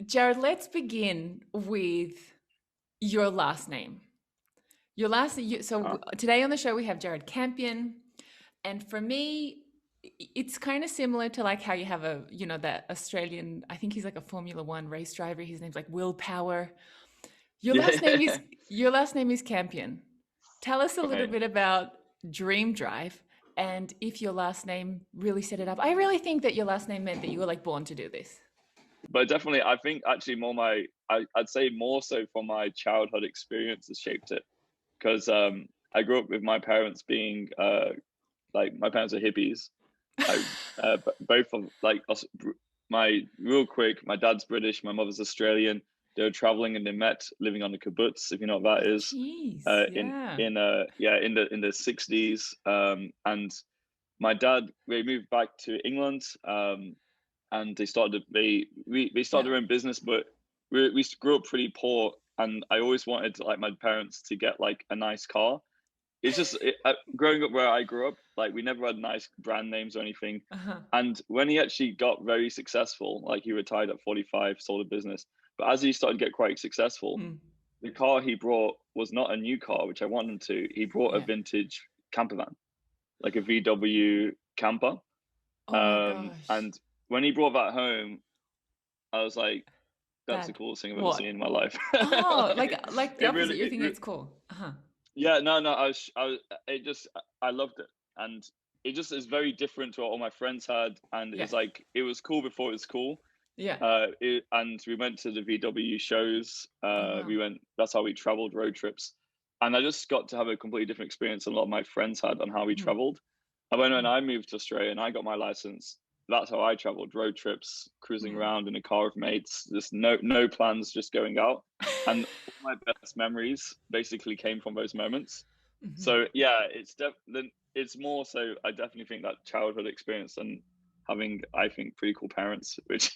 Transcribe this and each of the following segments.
Jared, let's begin with your last name. Your last Uh, today on the show we have Jared Campion, and for me, it's kind of similar to like how you have that Australian. I think he's like a Formula One race driver. His name's like Willpower. Your last name is yeah. your last name is Campion. Tell us a little Okay. bit about DreamDrive and if your last name really set it up. I really think that your last name meant that you were like born to do this. But definitely, I think actually more I'd say more so for my childhood experience has shaped it because I grew up with my parents being like my parents are hippies. Like both of like us, my real quick, my dad's British, my mother's Australian. They were traveling and they met living on the kibbutz, if you know what that is. Jeez, yeah. In the 60s. And my dad, we moved back to England. And they Yeah. started their own business, but we grew up pretty poor, and I always wanted like my parents to get like a nice car. Growing up where I grew up, like we never had nice brand names or anything. Uh-huh. And when he actually got very successful, like he retired at 45, sold a business, but as he started to get quite successful, Mm. the car he brought was not a new car, which I wanted him to. He brought a Yeah. vintage camper van, like a VW camper. Oh my gosh. And when he brought that home, I was like, that's the That coolest thing I've ever seen what? in my life. Oh, like the it opposite. really, You're thinking it's cool. Uh-huh. yeah, no, I loved it. And it just is very different to what all my friends had. And Yeah. it's like, it was cool before it was cool. Yeah. And we went to the VW shows. Oh wow. That's how we traveled road trips. And I just got to have a completely different experience than a lot of my friends had on how we Mm. traveled. And when Mm. I moved to Australia and I got my license, that's how I traveled road trips, cruising Mm. around in a car with mates, just no plans, just going out. And all my best memories basically came from those moments. Mhm. So yeah, it's more so I definitely think that childhood experience and having I think pretty cool parents, which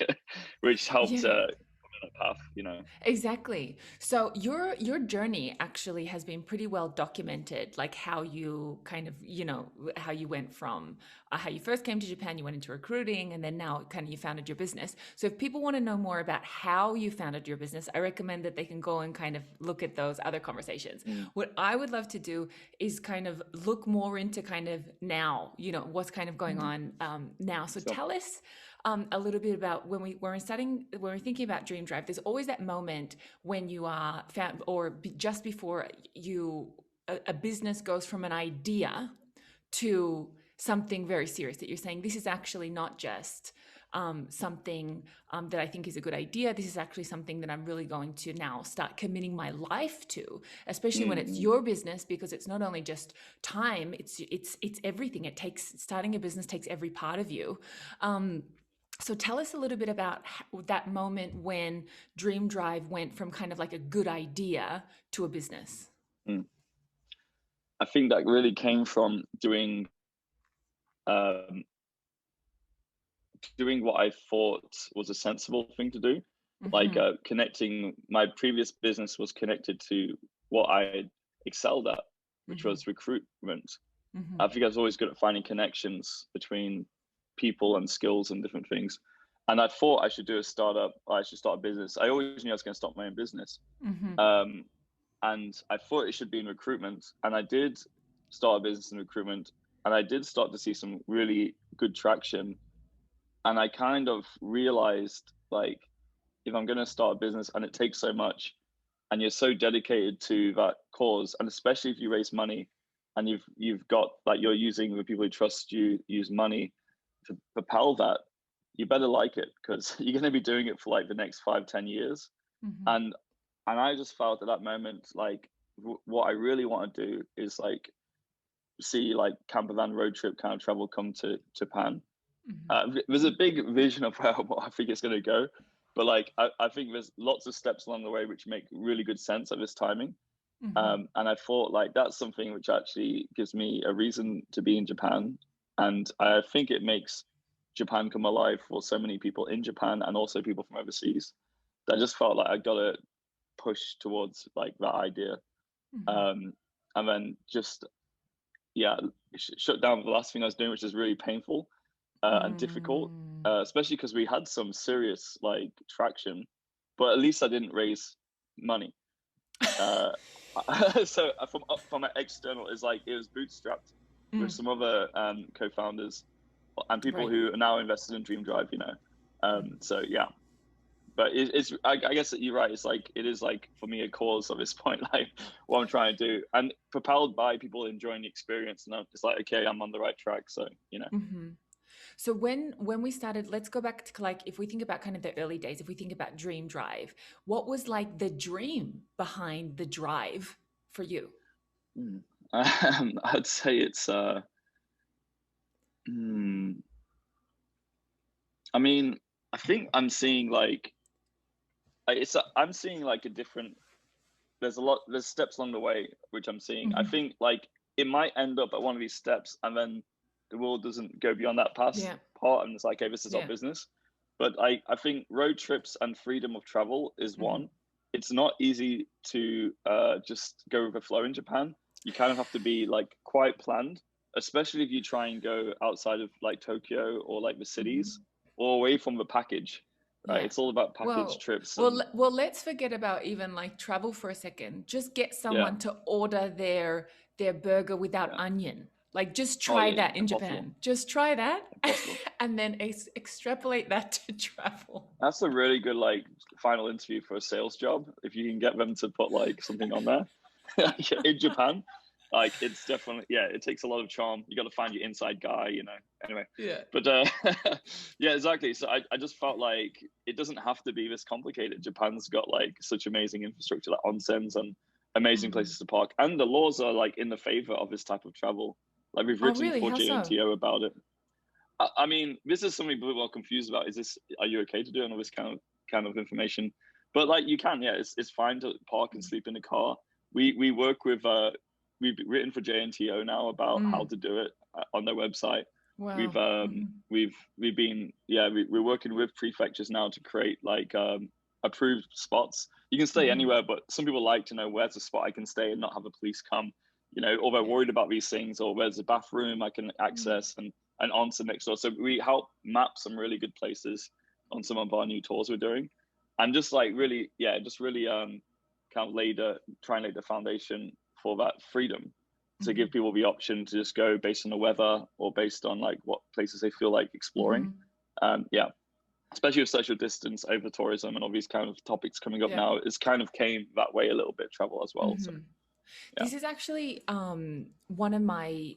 which helped Yeah. put me on a path, you know. Exactly. So your journey actually has been pretty well documented, like how you kind of, how you went from how you first came to Japan, you went into recruiting, and then now kind of you founded your business. So if people want to know more about how you founded your business, I recommend that they can go and kind of look at those other conversations. Mm. What I would love to do is kind of look more into kind of now, what's kind of going Mm. on now. So So tell us a little bit about when we're thinking about Dream Drive. There's always that moment when you are found, or just before a business goes from an idea to something very serious. That you're saying this is actually not just something that I think is a good idea. This is actually something that I'm really going to now start committing my life to, especially when it's mm, your business, because it's not only just time. It's everything. It takes starting a business takes every part of you. Um, so tell us a little bit about that moment when Dream Drive went from kind of like a good idea to a business. mm. I think that really came from um, doing what I thought was a sensible thing to do. Like Mm-hmm. connecting my previous business was connected to what I excelled at, which Mm-hmm. was recruitment. Mm-hmm. I think I was always good at finding connections between people and skills and different things. And I thought I should do a startup, or I should start a business. I always knew I was going to start my own business. Mm-hmm. Um, and I thought it should be in recruitment. And I did start a business in recruitment. And I did start to see some really good traction. And I kind of realized like, if I'm going to start a business and it takes so much and you're so dedicated to that cause, and especially if you raise money and you've got like you're using the people who trust you use money to propel that, you better like it because you're going to be doing it for like the next 5-10 years. Mm-hmm. And and I just felt at that moment like what I really want to do is like see like camper van road trip kind of travel come to Japan. Mm-hmm. There's a big vision of where what I think it's going to go, but like I think there's lots of steps along the way which make really good sense at this timing. Mm-hmm. And I thought like that's something which actually gives me a reason to be in Japan, and I think it makes Japan come alive for so many people in Japan and also people from overseas. I just felt like I gotta push towards like that idea, Mm-hmm. um, and then just yeah, shut down the last thing I was doing, which is really painful and difficult, Mm. especially because we had some serious like traction. but at least I didn't raise money. Uh, so from an external, it's like it was bootstrapped with some other co-founders and people Right. who are now invested in DreamDrive. So yeah. But I guess that you're right. It's like, it is like, for me, a cause at this point, like what I'm trying to do, and propelled by people enjoying the experience. And it's like, okay, I'm on the right track. So, So when we started, let's go back to like, if we think about kind of the early days, if we think about DreamDrive, what was like the dream behind the drive for you? I'd say it's, I mean, I think I'm seeing like, I'm seeing like a different, there's steps along the way, which I'm seeing. I think like it might end up at one of these steps and then the world doesn't go beyond that past part. And it's like, okay, this is our business. But I think road trips and freedom of travel is one. It's not easy to just go with the flow in Japan. You kind of have to be like quite planned, especially if you try and go outside of like Tokyo or like the cities or away from the package. Right? It's all about package trips. Well, let's forget about even like travel for a second. Just get someone to order their burger without onion. Like just try that in Japan. Just try that and then extrapolate that to travel. That's a really good like final interview for a sales job. If you can get them to put like something on there in Japan, like it's definitely, it takes a lot of charm. You got to find your inside guy, anyway. But yeah, exactly. So I just felt like it doesn't have to be this complicated. Japan's got like such amazing infrastructure, like onsens and amazing places to park, and the laws are like in the favor of this type of travel. Like we've written for JNTO about it. I mean, this is something people are confused about. Are you okay to do all this kind of information? But like you can, it's fine to park and sleep in the car. We work with we've written for JNTO now about how to do it on their website. Wow. We're working with prefectures now to create like approved spots. You can stay anywhere, but some people like to know where's a spot I can stay and not have the police come, or they're worried about these things, or where's a bathroom I can access and onto next door. So we help map some really good places on some of our new tours we're doing, and just like really, kind of try and lay the foundation for that freedom to give people the option to just go based on the weather or based on like what places they feel like exploring. Especially with social distance over tourism and all these kind of topics coming up now, it's kind of came that way a little bit, travel as well. So this is actually one of my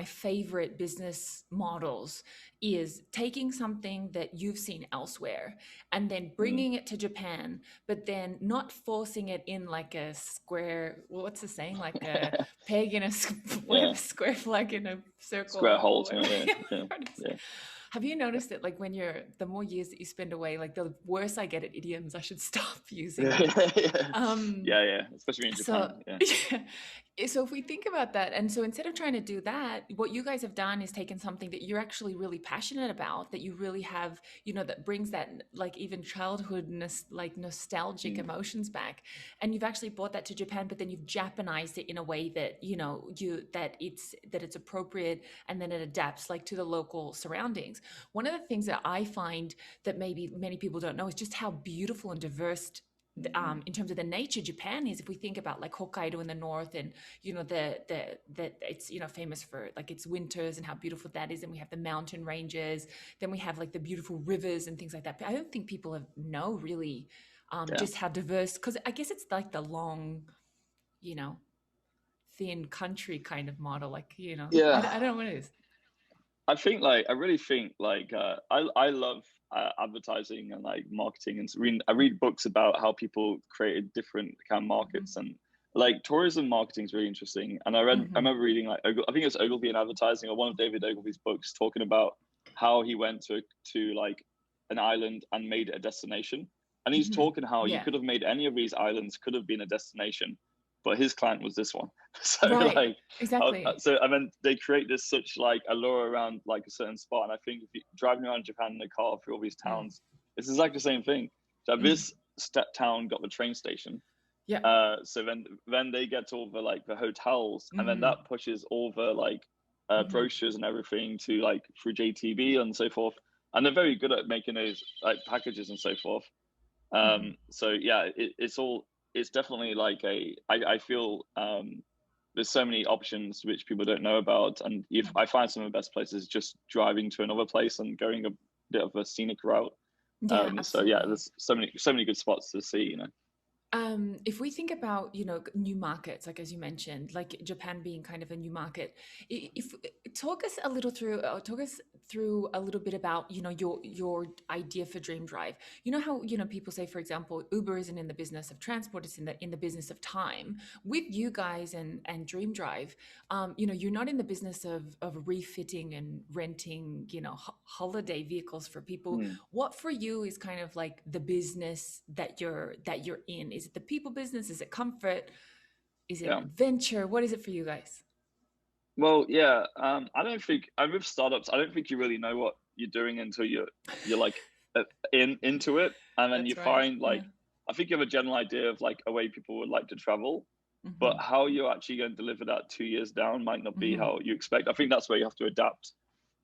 favorite business models is taking something that you've seen elsewhere and then bringing it to Japan, but then not forcing it in like a square. Well, what's the saying? Like a peg in a square flag in a circle. Square hole. Have you noticed that like when the more years that you spend away, like the worse I get at idioms, I should stop using them. Especially in Japan. So if we think about that, and so instead of trying to do that, what you guys have done is taken something that you're actually really passionate about, that you really have, that brings that like even childhoodness, like nostalgic emotions back, and you've actually brought that to Japan, but then you've Japanized it in a way that that it's appropriate, and then it adapts like to the local surroundings. One of the things that I find that maybe many people don't know is just how beautiful and diverse in terms of the nature Japan is. If we think about like Hokkaido in the north, and that it's famous for like its winters and how beautiful that is, and we have the mountain ranges, then we have like the beautiful rivers and things like that. But I don't think people know really just how diverse, because I guess it's like the long thin country kind of model, like I don't know what it is. I really think I love advertising and like marketing, and I read books about how people created different kind of markets, and like tourism marketing is really interesting. And I remember reading like I think it was Ogilvy in Advertising, or one of David Ogilvy's books, talking about how he went to like an island and made it a destination. And he's talking how you could have made any of these islands could have been a destination, but his client was this one. So exactly. And then they create this such like allure around like a certain spot. And I think if you're driving around Japan in a car through all these towns, it's exactly the same thing. So this town got the train station. So then they get to all the like the hotels, and then that pushes all the like brochures and everything to like through JTB and so forth. And they're very good at making those like packages and so forth. So yeah, it's definitely like I feel there's so many options which people don't know about, and if I find some of the best places just driving to another place and going a bit of a scenic route. Yeah, So yeah, absolutely. there's so many good spots to see, you know. If we think about, new markets, like as you mentioned, like Japan being kind of a new market, if talk us through a little bit about, your idea for Dream Drive. You know how, people say, for example, Uber isn't in the business of transport; it's in the business of time. With you guys and Dream Drive, you're not in the business of refitting and renting, holiday vehicles for people. Mm, What for you is kind of like the business that you're in? Is it the people business? Is it comfort? Is it yeah. adventure? What is it for you guys? Well, yeah. I don't think with startups, I don't think you really know what you're doing until you're like into it, and then you That's right. find Yeah. like I think you have a general idea of like a way people would like to travel, but Hmm. how you're actually going to deliver that 2 years down might not be Hmm. how you expect. I think that's where you have to adapt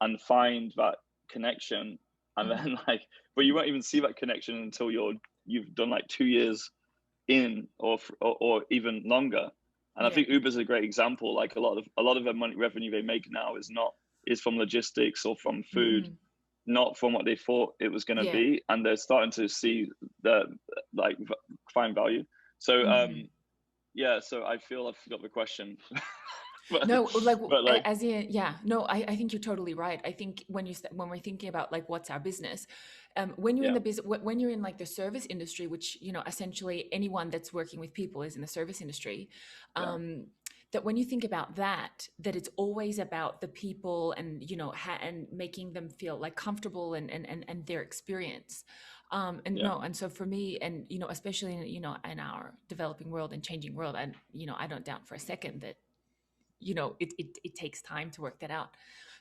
and find that connection, and Hmm. then like, but you won't even see that connection until you've done like 2 years in, or even longer. And I Yeah. think Uber's a great example. Like a lot of the money revenue they make now is from logistics or from food, Hmm. not from what they thought it was going to Yeah. be, and they're starting to see the like find value. So Hmm. yeah, so I feel I forgot the question, but No, like but like as in, yeah, no, I think you're totally right. I think when we're thinking about like what's our business, when you're in yeah, the business, when you're in like the service industry, which essentially anyone that's working with people is in the service industry, yeah, um, that when you think about that, that it's always about the people and and making them feel like comfortable and their experience. And yeah. no, and so for me, and especially in in our developing world and changing world, and I don't doubt for a second that it takes time to work that out.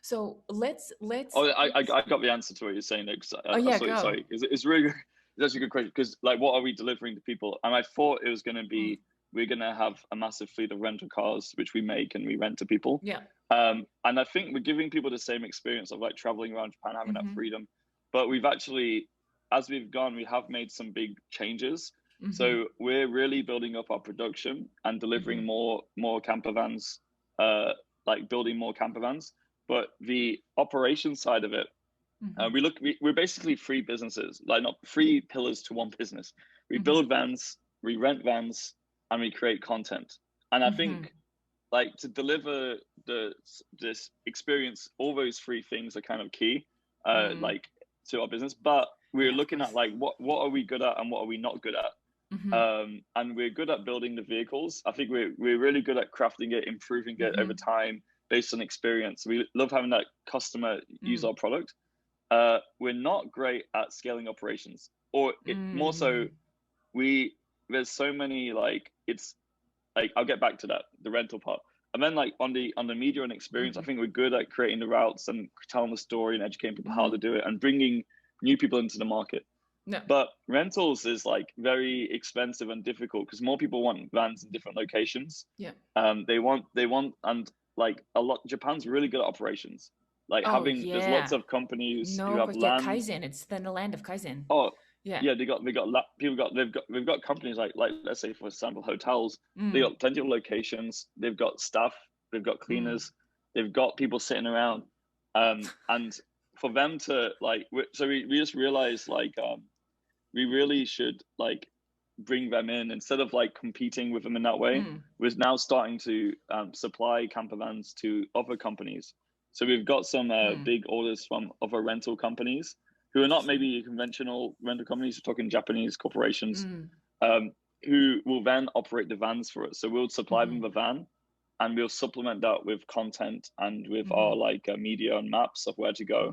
So let's Oh, I got the answer to what you're saying there, 'cause oh I yeah, saw it. go. Sorry, it's really good. It's actually a good question because like, what are we delivering to people? And I thought it was going to Mm, be we're going to have a massive fleet of rental cars which we make and we rent to people. yeah. And I think we're giving people the same experience of like traveling around Japan, having that Mm-hmm. freedom. But we've actually, as we've gone, we have made some big changes. Mm-hmm. So we're really building up our production and Mm-hmm. delivering more camper vans, uh, like building more camper vans. But the operation side of it, Mm-hmm. we're basically three businesses, like not three pillars to one business. We Mm-hmm. build vans, we rent vans, and we create content. And I Mm-hmm. think like to deliver this experience, all those three things are kind of key, Mm. like to our business. But we're Yeah, of looking at course. like what are we good at and what are we not good at. Mm-hmm. And we're good at building the vehicles. I think we're really good at crafting it, improving it over Mm-hmm. time based on experience. We love having that customer use Mm. our product. We're not great at scaling operations, or more so, Mm. we there's so many like it's like I'll get back to that, the rental part. And then like on the media and experience, I Mm-hmm. think we're good at creating the routes and telling the story and educating people how Mm-hmm. to do it and bringing new people into the market. No. But rentals is like very expensive and difficult because more people want vans in different locations. Yeah. They want and like a lot. Japan's really good at operations. Like Oh there's lots yeah. of companies No, who of have course. Yeah, land. Kaizen. It's then the land of Kaizen. Oh, Yeah. yeah, people got they've got companies like let's say for example hotels. They Mm. got plenty of locations. They've got staff. They've got Mm. cleaners. They've got people sitting around. And for them to like, we just realized like we really should like bring them in instead of like competing with them in that way. Mm. We're now starting to supply camper vans to other companies. So we've got some Mm. big orders from other rental companies who are not Interesting. maybe conventional rental companies. We're talking Japanese corporations Mm. um, who will then operate the vans for us. So we'll supply Mm-hmm. them the van, and we'll supplement that with content and with Mm-hmm. our like media and maps of where to go,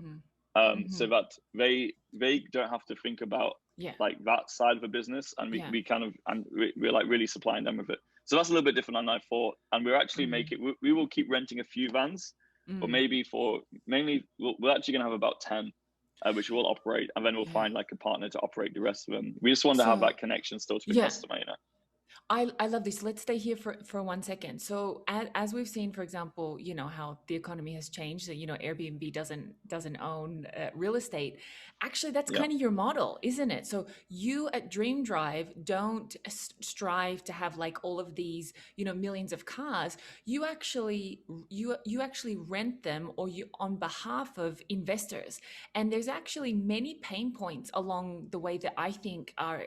Mm-hmm. so Mm-hmm. that they don't have to think about Yeah. like that side of the business, and we, Yeah. we kind of and we're like really supplying them with it. So that's a little bit different than I thought, and we're actually Mm-hmm. making we will keep renting a few vans, but Mm. maybe for mainly we're actually going to have about 10, which will operate, and then we'll Yeah. find like a partner to operate the rest of them. We just want to have So that connection still to the yeah, customer, you know. I love this. Let's stay here for 1 second. So as we've seen, for example, you know how the economy has changed. That, you know, Airbnb doesn't own real estate. Actually, that's Yeah. kind of your model, isn't it? So you at DreamDrive don't strive to have like all of these, you know, millions of cars. You actually rent them, or you on behalf of investors. And there's actually many pain points along the way that I think are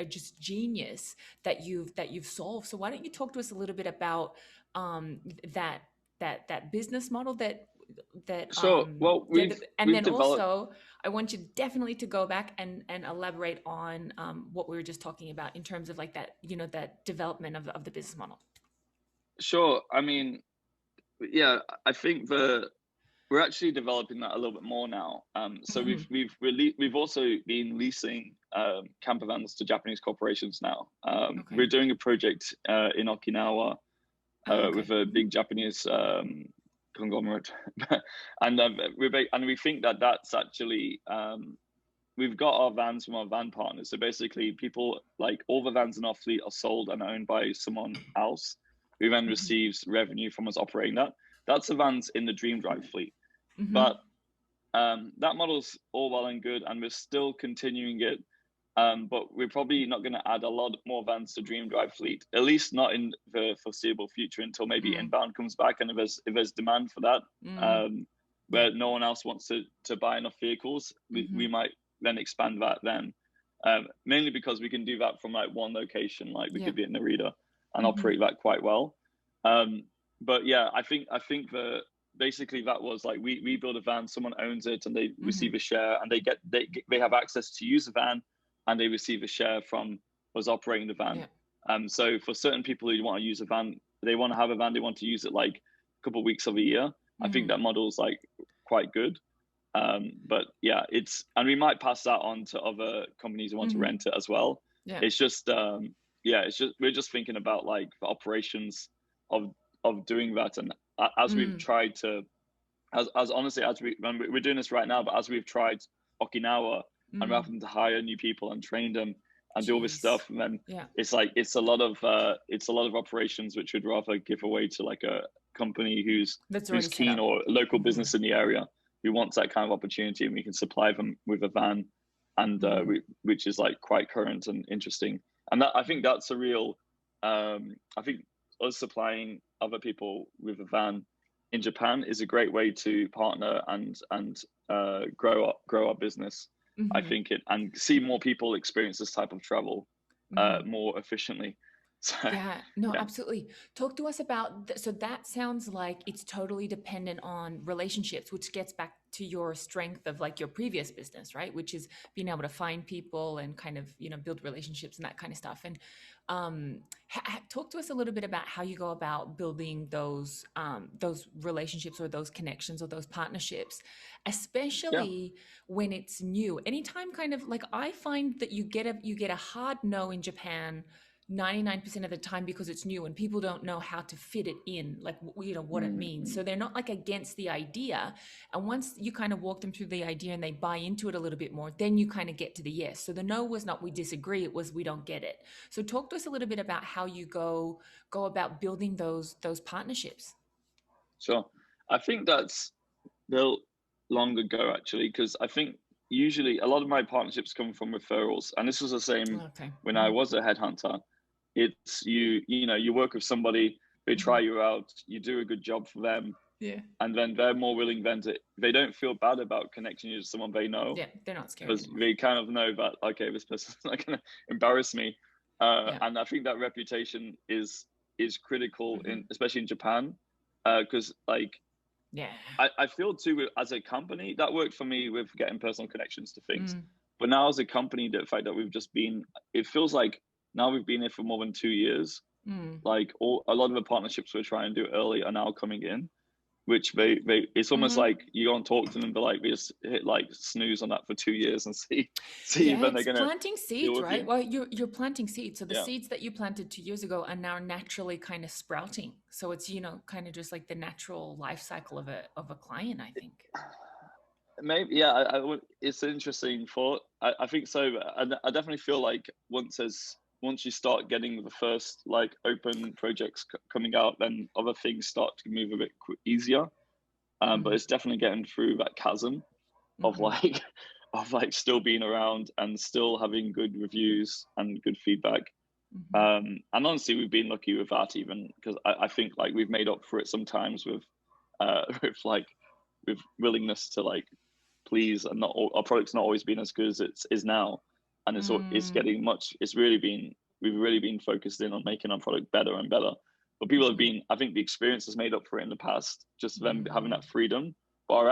just genius that you've solved. So why don't you talk to us a little bit about that business model So, well, yeah, and we've then developed. also I want you definitely to go back and elaborate on what we were just talking about in terms of like that, you know, that development of the business model. Sure. I mean, yeah, I think we're actually developing that a little bit more now. So Hmm. we've also been leasing camper vans to Japanese corporations now. Okay. We're doing a project in Okinawa Oh, with okay. a Hmm. big Japanese conglomerate, and we think that that's actually we've got our vans from our van partners. So basically, people like all the vans in our fleet are sold and owned by someone else, who then Hmm. receives revenue from us operating that. That's the vans in the DreamDrive fleet. Hmm. But that model's all well and good, and we're still continuing it. But we're probably not going to add a lot more vans to DreamDrive fleet, at least not in the foreseeable future, until maybe Mm. inbound comes back, and if there's demand for that, Mm. um, Yeah. where no one else wants to buy enough vehicles, we Hmm. might then expand that then. Mainly because we can do that from like one location, like we Yeah. could be in Narita and Hmm. operate that quite well. Um, but yeah, I think the basically that was like we build a van, someone owns it, and they Hmm. receive a share, and they have access to use the van, and they receive a share from us operating the van. Yeah. So for certain people who want to use a van, they want to have a van, they want to use it like a couple of weeks of a year. I think Hmm. that model's like quite good. But yeah, and we might pass that on to other companies who want to Hmm. rent it as well. Yeah. It's just yeah, it's just we're just thinking about like the operations of doing that, and as we've Mm. tried to, as honestly as we're doing this right now, but as we've tried Okinawa, and we're Mm. having to hire new people and train them and do all this Jeez. stuff, and then Yeah. it's like it's a lot of operations which would rather give away to like a company That's who's already set keen, up. or a local Hmm. business in the area who wants that kind of opportunity, and we can supply them with a van, and Mm. which is like quite current and interesting. And that I think Mm. that's a real I think us supplying other people with a van in Japan is a great way to partner and grow our business. I Hmm. think it and see more people experience this type of travel Hmm. more efficiently. So Yeah, no, yeah, absolutely. Talk to us about so that sounds like it's totally dependent on relationships, which gets back to your strength of like your previous business, right? Which is being able to find people and kind of, you know, build relationships and that kind of stuff. And talk to us a little bit about how you go about building those relationships or those connections or those partnerships, yeah, especially when it's new. Anytime kind of like I find that you get a hard no in Japan 99% of the time because it's new and people don't know how to fit it in, like, you know, what it means. mm-hmm. So they're not like against the idea. And once you kind of walk them through the idea and they buy into it a little bit more, then you kind of get to the yes. So the no was not we disagree, it was we don't get it. So talk to us a little bit about how you go about building those partnerships. Sure. I think that's built long ago actually, because I think usually a lot of my partnerships come from referrals, and this was the same Okay. when I Hmm. was a headhunter. It's you work with somebody, they try Hmm. you out, you do a good job for them, Yeah. and then they're more willing then to they don't feel bad about connecting you to someone they know, Yeah. They're not scared because anymore. they kind of know that okay, this person's not going to embarrass me, Yeah. and I think that reputation is critical Hmm. in especially in Japan, because like Yeah. I feel too as a company that worked for me with getting personal connections to things, Mm. but now as a company, the fact that we've just been, it feels like now we've been here for more than 2 years. Mm. Like a lot of the partnerships we're trying to do early are now coming in, which they it's almost Hmm. like you go and talk to them, but like we just hit like snooze on that for 2 years and see Yeah, when they're it's gonna planting deal seeds, with right? you. Well, you're planting seeds. So the Yeah, seeds that you planted 2 years ago are now naturally kind of sprouting. So it's, you know, kind of just like the natural life cycle of a client, I think. maybe. Yeah, I would. It's an interesting thought. I think so. I definitely feel like once you start getting the first like open projects coming out, then other things start to move a bit easier. But it's definitely getting through that chasm of like of like still being around and still having good reviews and good feedback. And honestly, we've been lucky with that, even because I think like we've made up for it sometimes with with willingness to like please, and not our product's not always been as good as it is now, and it's getting much. We've really been focused in on making our product better and better. But people have been, I think the experience has made up for it in the past, just them having that freedom. But our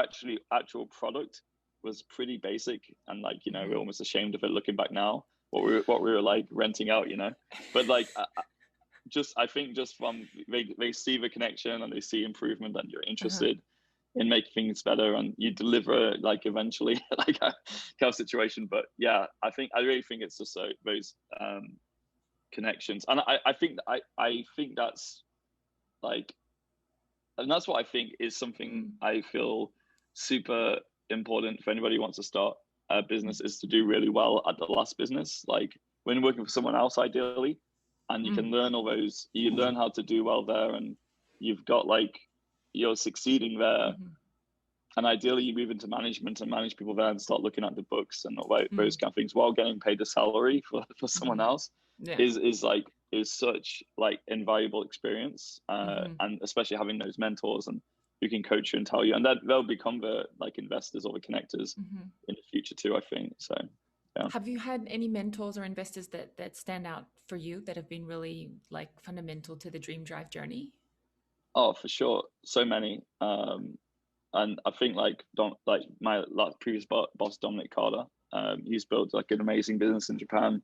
actual product was pretty basic, and like, you know, we're almost ashamed of it looking back now, what we were like renting out, you know. But like I think just from they see the connection and they see improvement, and you're interested in making things better, and you deliver like eventually like a kind of situation. But yeah, I really think it's just those connections, and I think that's like, and that's what I think is something I feel super important for anybody who wants to start a business, is to do really well at the last business, like when working for someone else ideally, and you can learn all those, you learn how to do well there, and you've got like, you're succeeding there, and ideally you move into management and manage people there and start looking at the books and those kind of things while getting paid a salary for someone else is such like invaluable experience, and especially having those mentors and who can coach you and tell you, and that they'll become the like investors or the connectors in the future too, I think. So yeah. Have you had any mentors or investors that stand out for you that have been really like fundamental to the DreamDrive journey? Oh, for sure, so many. And I think like my previous boss, Dominic Carter, he's built like an amazing business in Japan,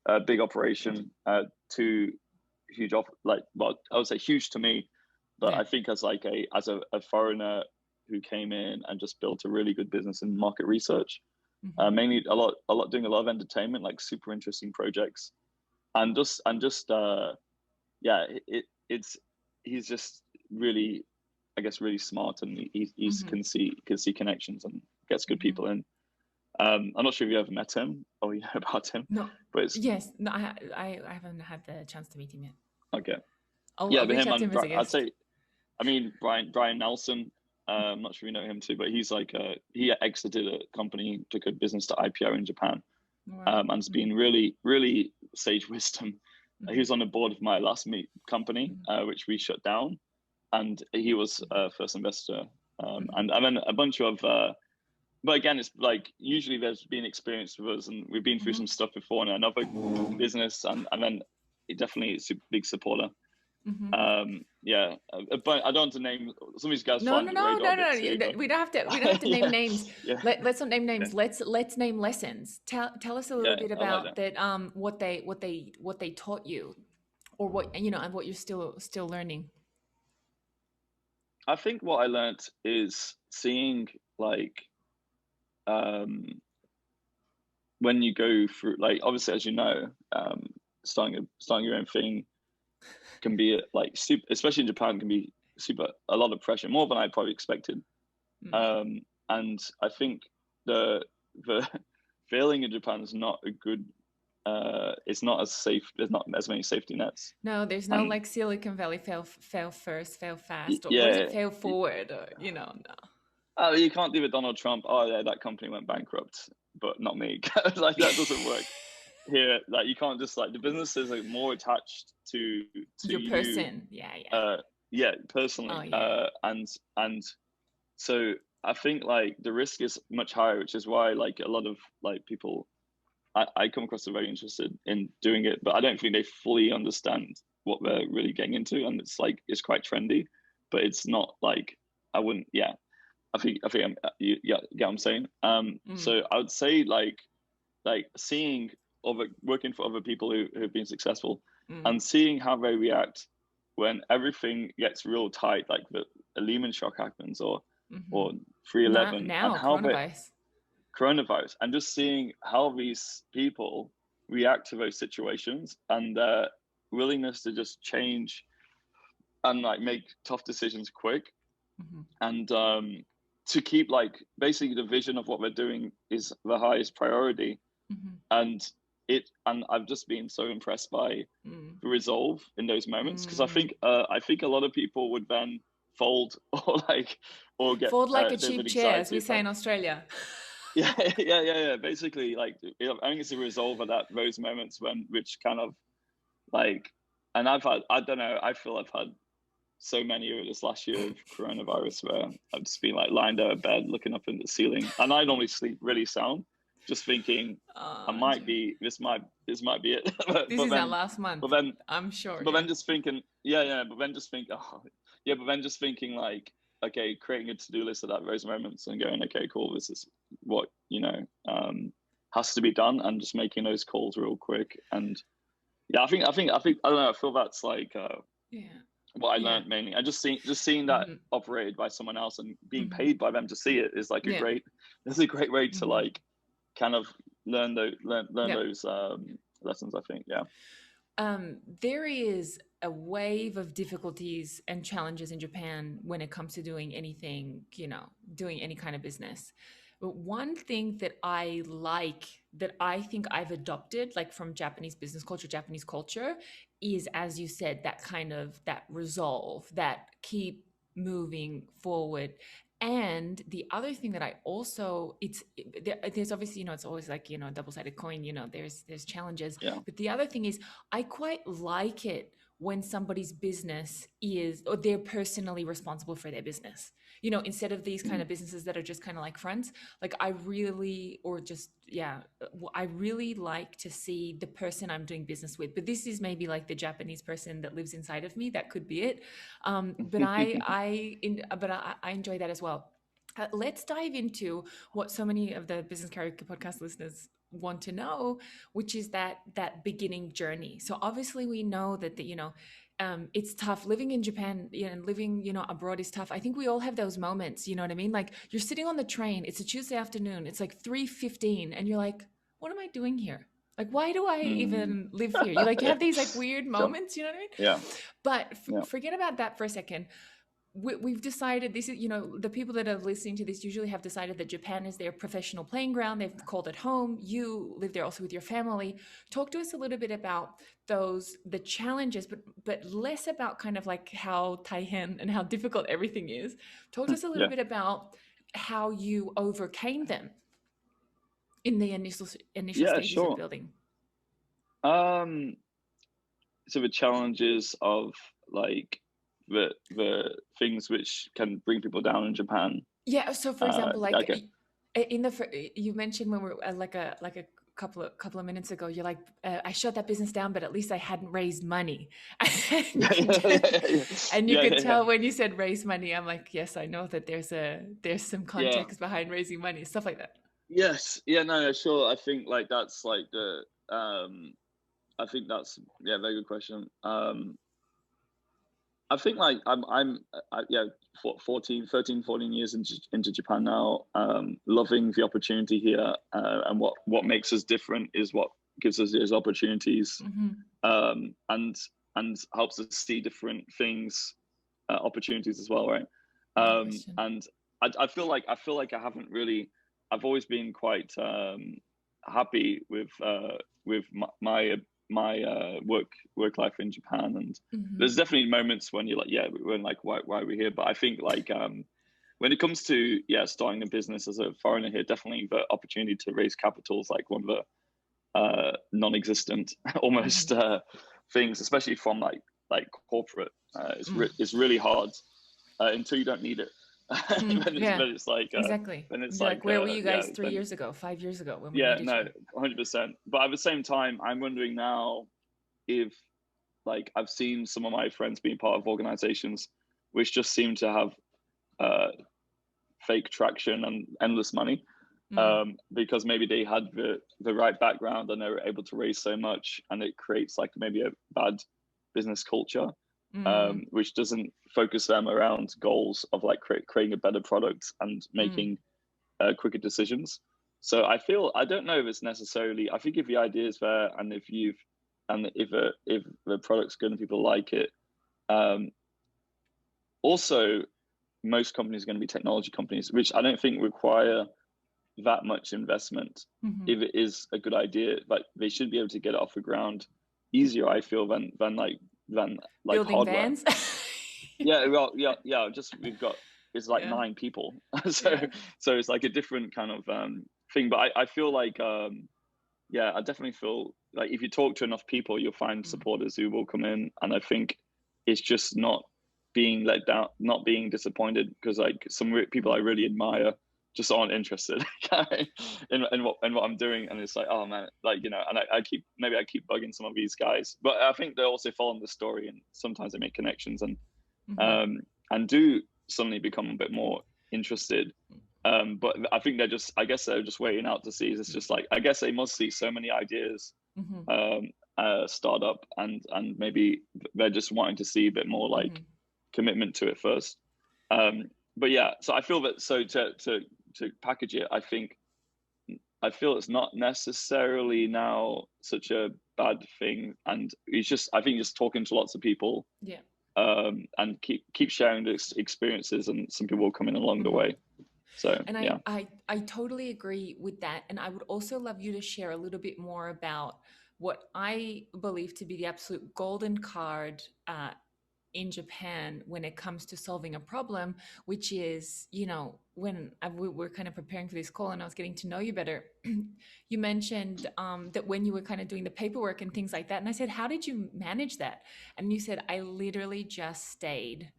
a big operation, two huge I would say huge to me, but I think as a foreigner who came in and just built a really good business in market research, mainly a lot doing a lot of entertainment, like super interesting projects, and he's just really, I guess, really smart, and he can see connections and gets good people in. I'm not sure if you ever met him or you know about him. No, but I haven't had the chance to meet him yet. Okay. I'll but reach him out to him as a guest. I'd say, I mean, Brian Nelson. I'm not sure you know him too, but he's like he exited a company, took a business to IPO in Japan, and it's been really, really sage wisdom. He was on the board of my last company, which we shut down, and he was first investor, and then a bunch of. But again, it's like usually there's been experience with us, and we've been through some stuff before in another business, and then it definitely is a big supporter. But I don't want to name some of these guys. No. We don't have to name names. Let's not name names. Let's name lessons. Tell us a little bit about like that. What they taught you, or what and what you're still learning. I think what I learned is seeing like when you go through, like, obviously, as you know, starting your own thing can be like super, especially in Japan, can be a lot of pressure, more than I probably expected. And I think the failing in Japan is not a good. It's not as safe. There's not as many safety nets. No, there's no like Silicon Valley fail first, fail fast, or what is it, fail forward, or no. Oh, you can't do with Donald Trump. Oh yeah, that company went bankrupt, but not me. Like that doesn't work here. Like you can't just like, the businesses are more attached to your person. Personally. Oh, yeah. And so I think like the risk is much higher, which is why like a lot of like people I come across are very interested in doing it, but I don't think they fully understand what they're really getting into, and it's quite trendy, but it's not like I wouldn't. Yeah, I think you get what I'm saying. So I would say like seeing working for other people who have been successful, and seeing how they react when everything gets real tight, like a Lehman shock happens, or 3/11, now and how coronavirus, and just seeing how these people react to those situations, and their willingness to just change and like make tough decisions quick, and to keep like basically the vision of what they're doing is the highest priority, and and I've just been so impressed by Mm. the resolve in those moments, because Mm. I think a lot of people would then fold or get Fold like a a cheap bit chair, as anxiety we if say in Australia. yeah, yeah. Basically, like, I think it's a resolve of those moments which kind of like, and I don't know, I feel I've had so many of this last year of coronavirus where I've just been like lying there in bed looking up in the ceiling, and I normally sleep really sound, just thinking I Oh, might be this might be it, this but is our then last month. but then I'm sure. but Yeah. then just thinking, yeah, but then just think, oh, yeah, but then just thinking like, okay, creating a to-do list at those moments and going, okay, cool, this is what has to be done, and just making those calls real quick. And yeah, I don't know, I feel that's like Yeah. what I Yeah. learned mainly. And just seeing that Hmm. operated by someone else and being Hmm. paid by them to see it is like Yeah. it's a great way to Hmm. like kind of learn Yeah. those lessons, I think. Yeah. There is a wave of difficulties and challenges in Japan when it comes to doing anything, doing any kind of business. But one thing that I like, that I think I've adopted, like from Japanese culture, is, as you said, that kind of that resolve, that keep moving forward. And the other thing that I also, there's obviously, it's always like, a double-sided coin, there's challenges. Yeah. But the other thing is, I quite like it when somebody's business is, or they're personally responsible for their business. Instead of these kind Mm. of businesses that are just kind of like fronts, like I really, or just, yeah, I really like to see the person I'm doing business with. But this is maybe like the Japanese person that lives inside of me. That could be it. But I enjoy that as well. Let's dive into what so many of the Business Karaoke podcast listeners want to know, which is that beginning journey. So obviously we know that it's tough living in Japan, and living abroad is tough. I think we all have those moments. You know what I mean? Like you're sitting on the train. It's a Tuesday afternoon. It's like 3:15, and you're like, "What am I doing here? Like, why do I Mm. even live here?" You Yeah. have these like weird Sure. moments. You know what I mean? Yeah. But Yeah. forget about that for a second. We've decided, this is, the people that are listening to this usually have decided that Japan is their professional playing ground. They've called it home. You live there also with your family. Talk to us a little bit about the challenges, but less about kind of like how taihen and how difficult everything is. Talk to us a little Yeah. bit about how you overcame them in the initial Yeah. stages of Sure. building. Um. So the challenges of like the things which can bring people down in Japan. Yeah. So for example, like Okay. in you mentioned when we're like a couple of minutes ago, you're like, I shut that business down, but at least I hadn't raised money. Yeah. Yeah. And you Yeah. could Yeah. Yeah. tell when you said raise money, I'm like, yes, I know that there's some Yeah. context behind raising money, stuff like that. Yes. Yeah. No. Sure. I think like that's like the I think that's, yeah, very good question. I think like yeah, 14, 13, 14 years into Japan now, loving the opportunity here, and what makes us different is what gives us those opportunities, Mm-hmm. and helps us see different things, opportunities as well, right? No question. And I feel like I haven't really. I've always been quite happy with my work life in Japan, and Mm-hmm. there's definitely moments when you're like, yeah, we're like, why are we here? But I think like when it comes to starting a business as a foreigner here, definitely the opportunity to raise capital is like one of the non-existent almost Mm-hmm. things, especially from like corporate. It's really hard until you don't need it. Mm, yeah, Then it's like exactly. then it's You're like, like where were you yeah guys 3 years ago, 5 years ago when we yeah, needed no, you? 100%. But at the same time, I'm wondering now if, like, I've seen some of my friends being part of organizations which just seem to have uh, fake traction and endless money, Mm, because maybe they had the right background and they were able to raise so much, and it creates like maybe a bad business culture, mm, which doesn't focus them around goals of like creating a better product and mm, making quicker decisions. So I don't know if it's necessarily. I think if the idea is there, and if the product's good and people like it, um, also most companies are going to be technology companies, which I don't think require that much investment, Hmm. if it is a good idea, like they should be able to get it off the ground easier, I feel, than Building hardware. vans. Yeah, well, yeah. Just we've got it's like Yeah. 9 people, so Yeah. so it's like a different kind of thing. But I feel like yeah, I definitely feel like if you talk to enough people, you'll find Mm. supporters who will come in, and I think it's just not being let down, not being disappointed, because like people I Mm. really admire just aren't interested in what I'm doing, and it's like, oh man, like, and I keep bugging some of these guys, but I think they also follow the story, and sometimes they make connections, Mhm. um and do suddenly become a bit more interested. But I think I guess they're just waiting out to see. It's just like, I guess they must see so many ideas Mhm. um, start up, and maybe they're just wanting to see a bit more like Mhm. commitment to it first. Um, but yeah, so I feel that, so to package it, I feel it's not necessarily now such a bad thing, and it's just, I think, just talking to lots of people, Yeah. and keep sharing the experiences, and some people will come in along the Mhm. way. So And yeah. I totally agree with that. And I would also love you to share a little bit more about what I believe to be the absolute golden card in Japan when it comes to solving a problem, which is, when we were kind of preparing for this call and I was getting to know you better, you mentioned that when you were kind of doing the paperwork and things like that. And I said, how did you manage that? And you said, I literally just stayed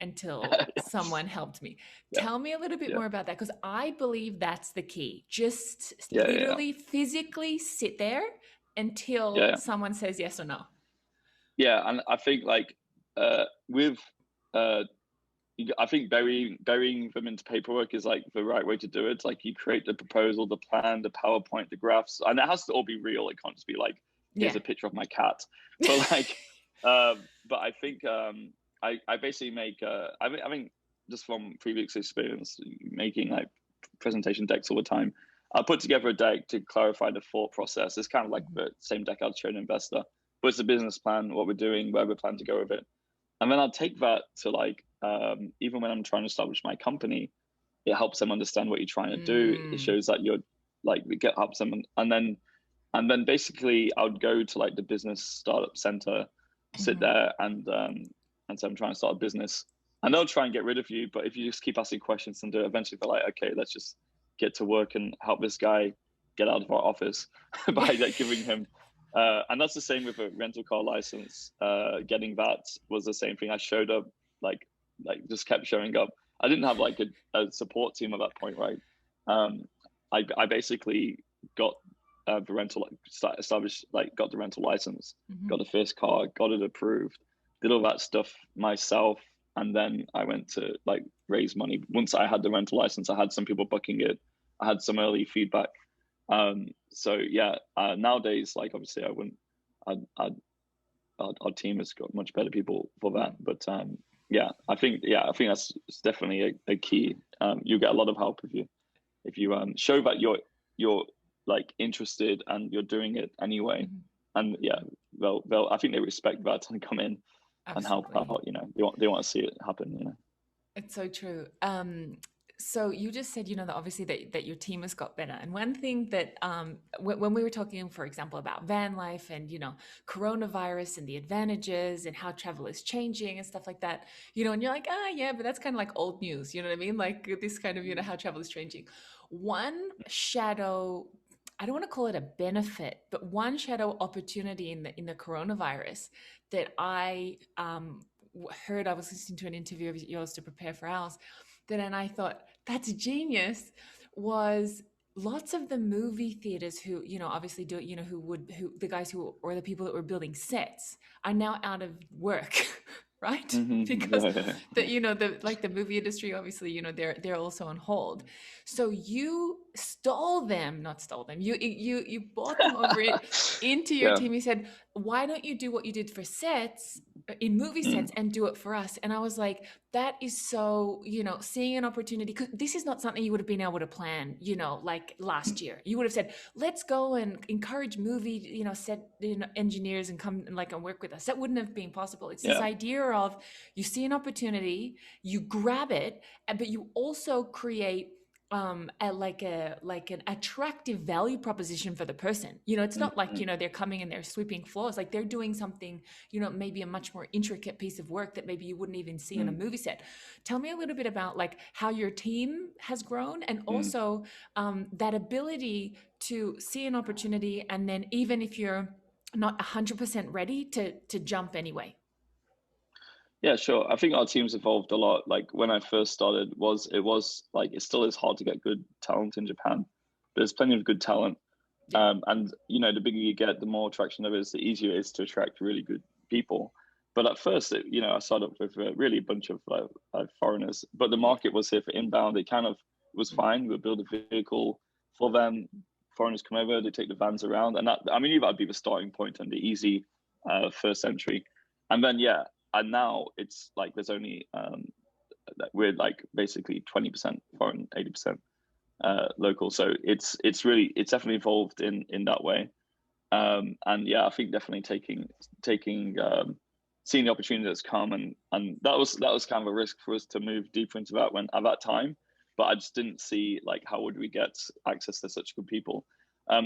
until someone helped me. Yeah, Tell me a little bit yeah, more about that, because I believe that's the key. Just yeah, yeah, yeah, literally physically sit there until yeah. someone says yes or no. Yeah, and I think like with uh I think burying them into paperwork is like the right way to do it. Like, you create the proposal, the plan, the PowerPoint, the graphs, and it has to all be real. It can't just be like, here's Yeah. a picture of my cat. But like, but I think I basically make I mean, just from previous experience making like presentation decks all the time, I'll put together a deck to clarify the thought process. It's kind of like Mhm. the same deck I'd show an investor, but it's a business plan, what we're doing, where we plan to go with it. And then I'll take that to like, even when I'm trying to establish my company, it helps them understand what you're trying to do. It Mm. shows that you're like, we get helps them, and then basically I would go to like the business startup center, sit Mhm. there, and say I'm trying to start a business, and they'll try and get rid of you. But if you just keep asking questions and do it, eventually they're like, okay, let's just get to work and help this guy get out of our office by like giving him. And that's the same with a rental car license. Getting that was the same thing. I showed up, like just kept showing up. I didn't have like a support team at that point, right? Um, I basically got the rental, established, like got the rental license, got Mhm. the first car, got it approved, did all that stuff myself, and then I went to like raise money. Once I had the rental license, I had some people booking it. I had some early feedback. So yeah, nowadays, like obviously, I wouldn't. Our team has got much better people for that, Mm. but I think that's definitely a key. You get a lot of help if you show that you're like interested and you're doing it anyway, Mhm. and yeah, they'll I think they respect that and come in and help Absolutely. out. They want to see it happen. It's so true. So you just said, that obviously that your team has got better. And one thing that when we were talking, for example, about van life and, coronavirus and the advantages and how travel is changing and stuff like that, and you're like, yeah, but that's kind of like old news. You know what I mean? Like this kind of, how travel is changing. One shadow, I don't want to call it a benefit, but one shadow opportunity in the coronavirus that I heard. I was listening to an interview of yours to prepare for ours, and I thought that's genius. Was lots of the movie theaters who obviously do it, who the guys who or the people that were building sets are now out of work. Right, because Yeah, yeah, the the movie industry, obviously, they're also on hold. So you stole them, not stole them, you bought them over it into your yeah. team. You said, why don't you do what you did for sets in movie Mm, sets and do it for us? And I was like, that is so, seeing an opportunity, because this is not something you would have been able to plan, like last year. You would have said, let's go and encourage movie, set engineers and come and work with us. That wouldn't have been possible. It's this yeah, idea of, you see an opportunity, you grab it, but you also create like an attractive value proposition for the person. You know, it's not like, you Mm, know, they're coming and they're sweeping floors. Like they're doing something, you know, maybe a much more intricate piece of work that maybe you wouldn't even see on a mm, movie set. Tell me a little bit about like how your team has grown, and mm. also that ability to see an opportunity, and then even if you're not 100% ready, to jump anyway. Yeah, sure. I think our team's evolved a lot. Like when I first started, was like it still is hard to get good talent in Japan. There's plenty of good talent, Yeah. and you know, the bigger you get, the more traction there is, the easier it is to attract really good people. But at first, you know, I started with really a bunch of foreigners, but the Yeah. market was here for inbound. It kind of was Mm. fine. We would build a vehicle for them. Foreigners come over, they take the vans around, and that, I mean, that'd be the starting point and the easy first entry. And then yeah, and now it's like there's only we're like basically 20% foreign, 80% local. So it's definitely evolved in that way. And yeah, I think definitely taking seeing the opportunity that's come, and that was kind of a risk for us to move deeper into that when at that time. But I just didn't see like how would we get access to such good people.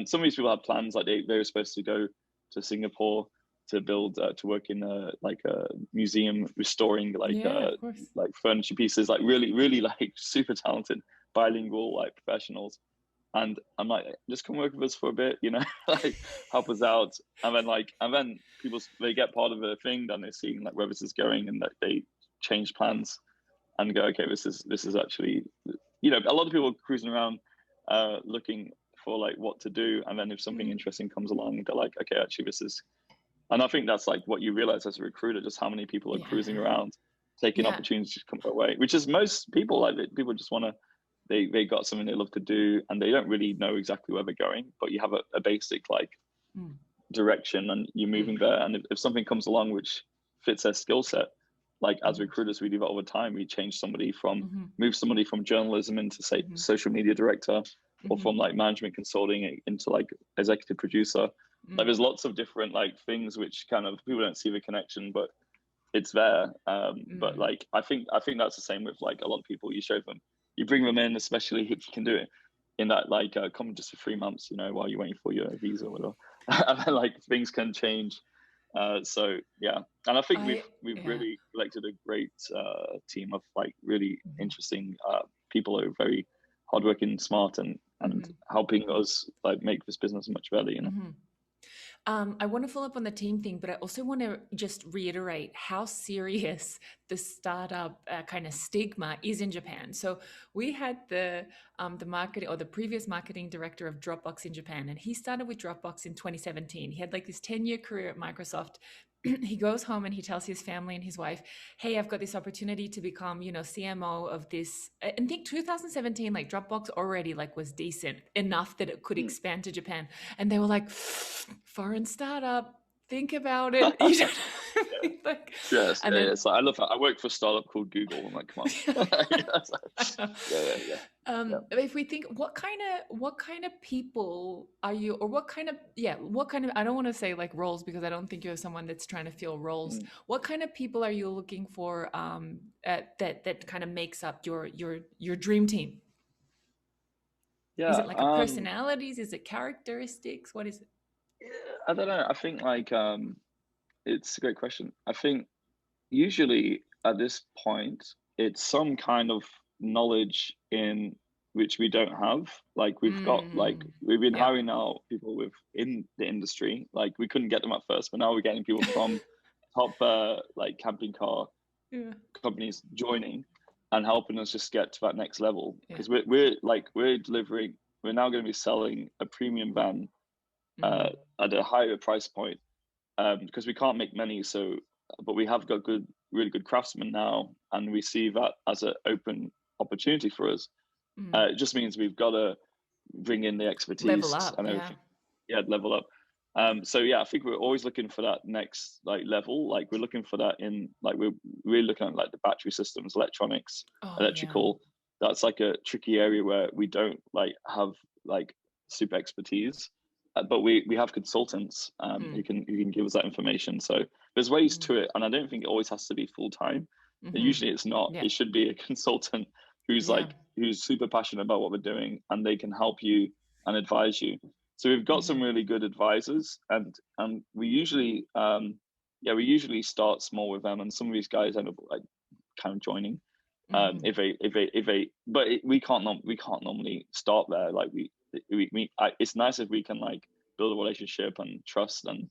Some of these people had plans, like they were supposed to go to Singapore to build to work in like a museum restoring Yeah, of course. like furniture pieces, like really like super talented bilingual like professionals. And I'm like, just come work with us for a bit, you know, like help us out. And then people, they get part of the thing, then they're seeing like where this is going, and that they change plans and go, okay, this is actually, you know, a lot of people cruising around looking for like what to do, and then if something Mm. interesting comes along, they're like, okay, actually this is. And I think that's like what you realize as a recruiter, just how many people are cruising Yeah. around taking Yeah. opportunities to come their way, which is most people. Like people just want to, they got something they love to do, and they don't really know exactly where they're going, but you have a basic like Mm. direction, and you're moving Mm. there. And if something comes along which fits their skill set, like as Mm. recruiters, we do that all the time. We change somebody from Mm-hmm. move somebody from journalism into say Mm-hmm. social media director, or Mm-hmm. from like management consulting into like executive producer. Like Mm. there's lots of different like things which kind of people don't see the connection, but it's there. But Mm. like I think that's the same with like a lot of people. You show them, you bring them in, especially if you can do it in that like come just for 3 months, you know, while you're waiting for your visa or whatever, and then like things can change. So yeah, and I think we've I we've Yeah. really elected a great team of like really Mm-hmm. interesting people who are very hardworking, smart, and Mm-hmm. helping us like make this business much better. You know. Mm-hmm. I want to follow up on the team thing, but I also want to just reiterate how serious the startup kind of stigma is in Japan. So we had the marketing, or the previous marketing director of Dropbox in Japan, and he started with Dropbox in 2017. He had like this 10-year career at Microsoft. He goes home and he tells his family and his wife, "Hey, I've got this opportunity to become, you know, CMO of this." And think 2017, like Dropbox already like was decent enough that it could Mm. expand to Japan. And they were like, "Foreign startup, think about it." You know? Like, Yes, and yeah, yeah. then So I love that. I work for a startup called Google. I'm like, come on. Yeah, it's I like- know. yeah, yeah, yeah, yeah. If we think, what kind of people are you, or what kind of, I don't want to say like roles, because I don't think you're someone that's trying to fill roles. Mm. What kind of people are you looking for, that kind of makes up your dream team? Is Yeah, it like a personalities? Is it characteristics? What is it? I don't know. I think like it's a great question. I think usually at this point, it's some kind of knowledge in which we don't have. Like Mm, we've been yeah. hiring now people with in the industry. Like we couldn't get them at first, but now we're getting people from top like camping car Yeah. companies joining and helping us just get to that next level, Yeah. because we're delivering. We're now going to be selling a premium van uh, Mm, at a higher price point, because we can't make many. So, but we have got really good craftsmen now, and we see that as an open opportunity for us. mm. It just means we've got to bring in the Level expertise up. and Yeah. everything. Yeah, level up. So yeah, I think we're always looking for that next like level. Like we're looking for that in like we're really looking at like the battery systems, electronics, Oh yeah. electrical. That's like a tricky area where we don't like have like super expertise, but we have consultants Mm, who can give us that information. So there's ways mm, to it, and I don't think it always has to be full time. mm-hmm. Usually it's not. Yeah. It should be a consultant Yeah. who's super passionate about what we're doing, and they can help you and advise you. So we've got some really good advisors, and we usually we usually start small with them, and some of these guys end up like kind of joining. We can't normally start there. Like it's nice if we can like build a relationship and trust, and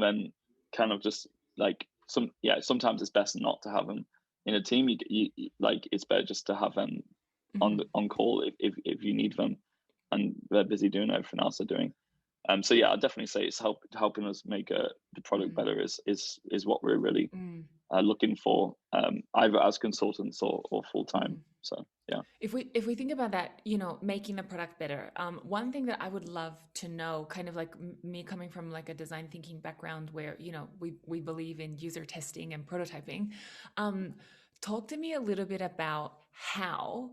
then kind of just like sometimes it's best not to have them in a team. You like, it's better just to have them on call if you need them, and they're busy doing everything else they're doing. So yeah, I'd definitely say it's helping us make the product better is what we're really looking for, either as consultants or full time. So yeah. If we think about that, you know, making the product better, one thing that I would love to know, kind of like me coming from like a design thinking background where, you know, we believe in user testing and prototyping, talk to me a little bit about how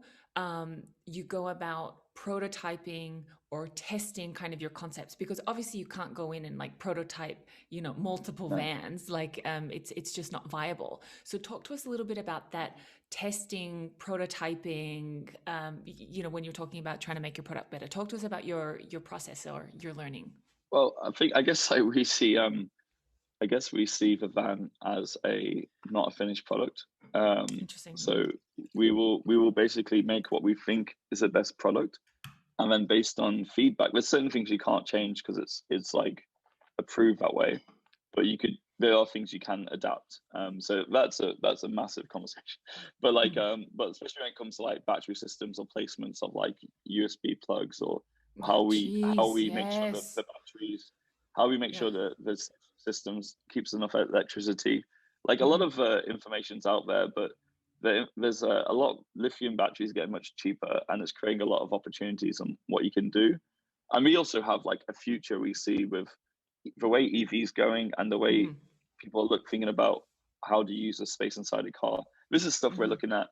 you go about prototyping or testing kind of your concepts, because obviously you can't go in and like prototype, you know, multiple vans, like it's just not viable. So talk to us a little bit about that testing, prototyping, you know, when you're talking about trying to make your product better. Talk to us about your process or your learning. Well, I guess like we see the van as not a finished product. Interesting. So we will basically make what we think is the best product, and then based on feedback, there's certain things you can't change because it's like approved that way, but there are things you can adapt. So that's a massive conversation. But like but especially when it comes to like battery systems or placements of like USB plugs, or how we make sure that the batteries, how we make sure that the systems keeps enough electricity. Like a lot of information's out there, but there's a lot. Lithium batteries getting much cheaper, and it's creating a lot of opportunities on what you can do. And we also have like a future we see with the way EVs going and the way people look thinking about how to use the space inside a car. This is stuff we're looking at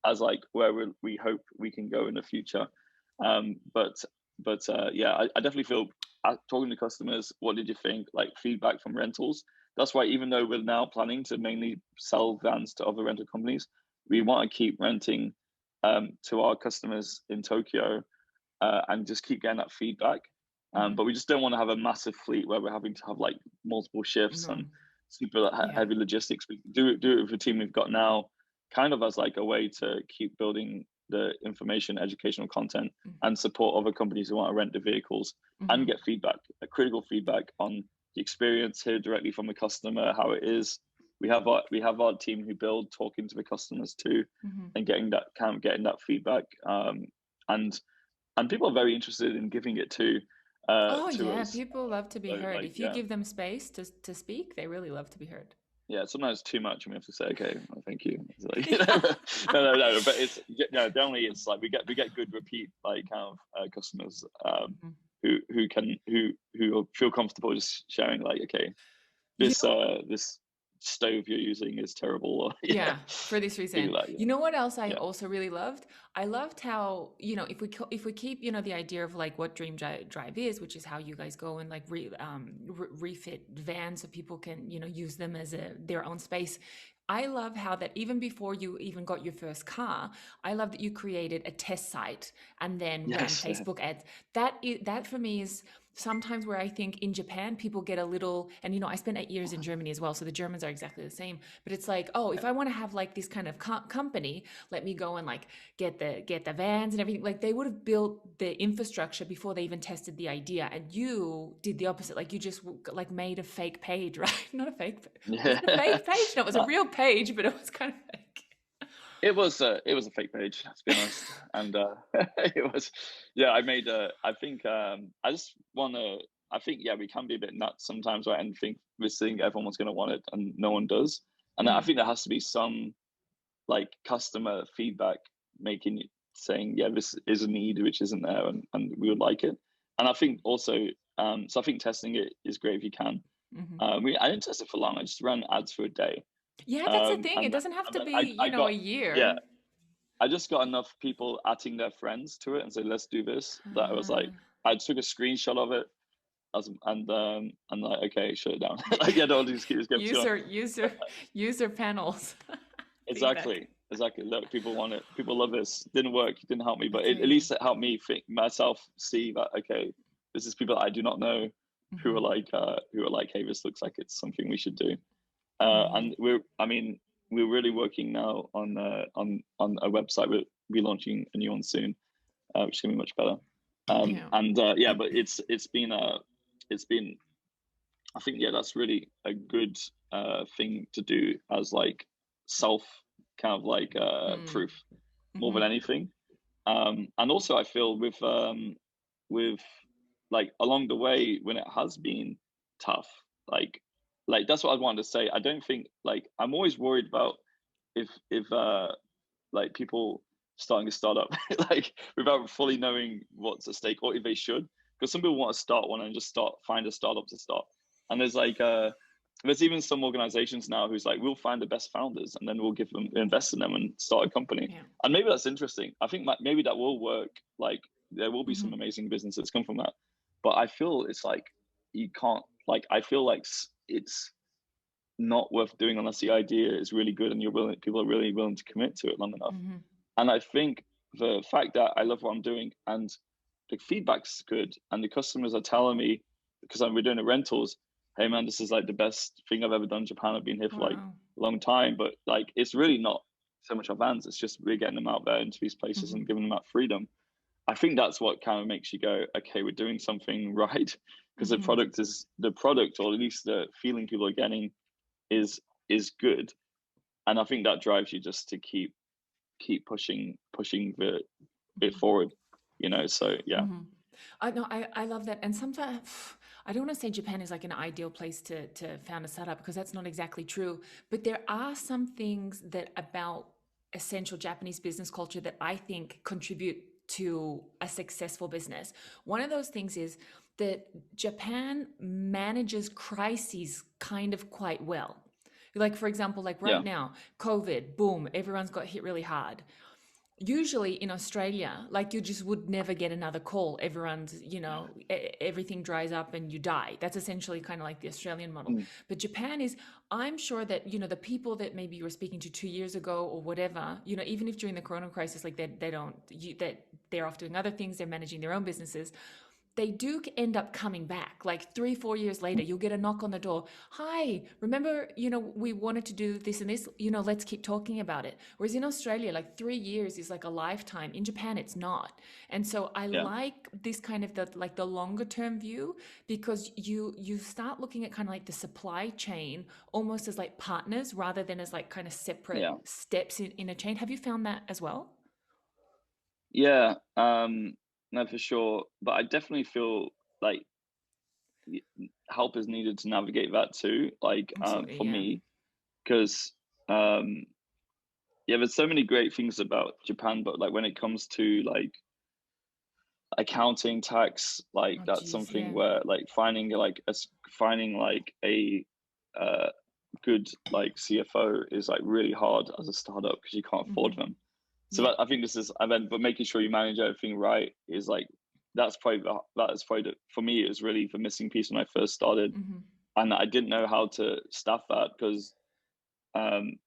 as like where we hope we can go in the future. I definitely feel, talking to customers, what did you think? Like feedback from rentals. That's why even though we're now planning to mainly sell vans to other rental companies, we want to keep renting to our customers in Tokyo, and just keep getting that feedback. But we just don't want to have a massive fleet where we're having to have like multiple shifts and super heavy logistics. We do it with the team we've got now, kind of as like a way to keep building the information, educational content, and support other companies who want to rent the vehicles and get feedback, critical feedback on the experience, hear directly from the customer how it is. We have our team who build, talking to the customers too, and getting that feedback. And people are very interested in giving it to us. People love to be So, heard. like, If you give them space to speak, they really love to be heard. Yeah, sometimes too much, and we have to say, okay, well, thank you. It's like, no, but it's definitely it's like we get good repeat like kind of customers who feel comfortable just sharing like, okay, this stove you're using is terrible. Or, for this reason. like, You know what else I also really loved? I loved how, you know, if we keep, you know, the idea of like what DreamDrive is, which is how you guys go and like refit vans so people can, you know, use them as their own space. I love how that even before you even got your first car, I love that you created a test site and then ran Facebook ads. That for me is sometimes where I think in Japan people get a little, and you know, I spent 8 years in Germany as well, so the Germans are exactly the same. But it's like, oh, if I want to have like this kind of company, let me go and like get the vans and everything. Like they would have built the infrastructure before they even tested the idea, and you did the opposite. Like you just like made a fake page, right? Not a fake page. Was it a fake page? No, it was a real page, but it was kind of fake. It was a fake page, to be honest, and it was. I made I think I just want to. I think we can be a bit nuts sometimes, right? And think this thing everyone's going to want it, and no one does. And I think there has to be some like customer feedback saying, this is a need which isn't there, and we would like it. And I think also, so I think testing it is great if you can. I didn't test it for long. I just ran ads for a day. Yeah, that's the thing. It doesn't have to be, a year. Yeah, I just got enough people adding their friends to it and say, let's do this. That I was like, I took a screenshot of it, and like, okay, shut it down. Like, don't just keep user panels. Exactly. exactly. Look, people want it. People love this. Didn't work. Didn't help me, but That's at amazing. least it helped me think myself see that okay, this is people that I do not know Hmm. who are like, hey, this looks like it's something we should do. Hmm. And we're really working now on a website. We're relaunching a new one soon, which is gonna be much better. Yeah. And yeah, but it's been I think yeah, that's really a good thing to do as like self kind of like Mm. proof more than Hmm. anything. And also I feel with like along the way when it has been tough, like that's what I wanted to say. I don't think like I'm always worried about if like people starting a startup like without fully knowing what's at stake or if they should, because some people want to start one and just find a startup to start, and there's even some organizations now who's like we'll find the best founders and then we'll give them invest in them and start a company, Yeah. and maybe that's interesting. I think maybe that will work. Like there will be some Hmm. amazing businesses come from that, but I feel it's like you can't like I feel like it's not worth doing unless the idea is really good and people are really willing to commit to it long enough. Hmm. And I think the fact that I love what I'm doing and the feedback's good and the customers are telling me because we're doing the rentals, hey man, this is like the best thing I've ever done in Japan. I've been here for like Wow. a long time, but like it's really not so much our vans. It's just we're getting them out there into these places Hmm. and giving them that freedom. I think that's what kind of makes you go, okay, we're doing something right because Hmm. the product, or at least the feeling people are getting, is is good, and I think that drives you just to keep pushing the it forward, so yeah. Hmm. I know, I love that. And sometimes I don't want to say Japan is like an ideal place to found a startup because that's not exactly true. But there are some things that about essential Japanese business culture that I think contribute to a successful business. One of those things is that Japan manages crises kind of quite well. Like, for example, like Yeah, right now, COVID, boom, everyone's got hit really hard. Usually in Australia, like you just would never get another call. Everyone's, everything dries up and you die. That's essentially kind of like the Australian model. mm, But Japan is, I'm sure that, the people that maybe you were speaking to 2 years ago or whatever, even if during the Corona crisis, like they don't, that they're off doing other things, they're managing their own businesses, they do end up coming back like 3-4 years later. You'll get a knock on the door. Hi, remember, we wanted to do this and this, let's keep talking about it. Whereas in Australia, like 3 years is like a lifetime. In Japan, it's not. And so I yeah, like this kind of the longer term view, because you start looking at kind of like the supply chain almost as like partners rather than as like kind of separate yeah, steps in a chain. Have you found that as well? yeah. No, for sure, but I definitely feel like help is needed to navigate that too, like Absolutely, for yeah. me, because um yeah, there's so many great things about Japan, but like when it comes to like accounting, tax, like Oh, that's geez, something yeah. where like finding like a uh good like CFO is like really hard as a startup because you can't afford Hmm. them. So Yeah. that, I think this is, and then but making sure you manage everything right is like that is probably for me it was really the missing piece when I first started, Hmm. and I didn't know how to staff that because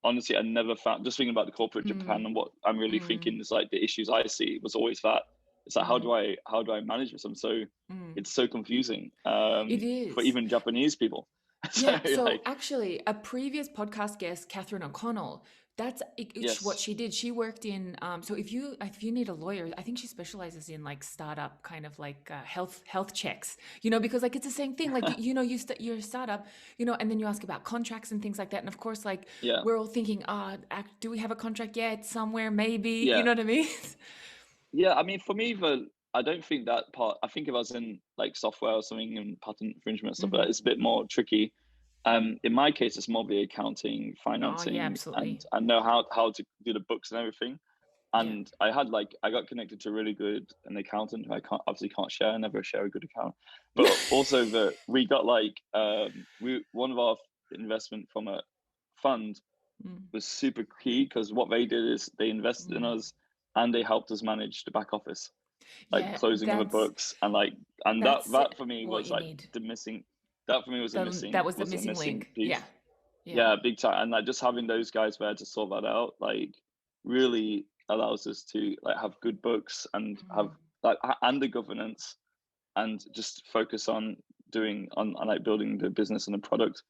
honestly I never found, just thinking about the corporate Japan Mm, and what I'm really mm, thinking is like the issues I see was always that it's like mm, how do I manage this? I'm so mm. it's so confusing It for is. even Japanese people. So Yeah. So like actually, a previous podcast guest, Catherine O'Connell, that's what yes, she did. She worked in. So if you need a lawyer, I think she specializes in like startup kind of like health checks. Because like it's the same thing. Like you're a startup, and then you ask about contracts and things like that. And of course, like yeah, we're all thinking, do we have a contract yet? Somewhere maybe. You yeah. know what I mean? Yeah, I mean, for me, I don't think that part. I think if I was in like software or something and patent infringement and stuff like Hmm. that, it's a bit more tricky. In my case, it's more the accounting, Oh yeah, financing, and absolutely. I know how to do the books and everything. Yeah. And I got connected to a really good an accountant who I can't share. I never share a good account. But also we got like we one of our investment from a fund Mm, was super key because what they did is they invested in mm. us and they helped us manage the back office, like Yeah, closing of the that's books and like and that's that for me what was you like need. the missing that for me was That was the a missing missing link. Yeah. piece. Yeah. Yeah, big time. And like just having those guys there to sort that out, like really allows us to like have good books and have like and the governance and just focus on doing on like building the business and the product,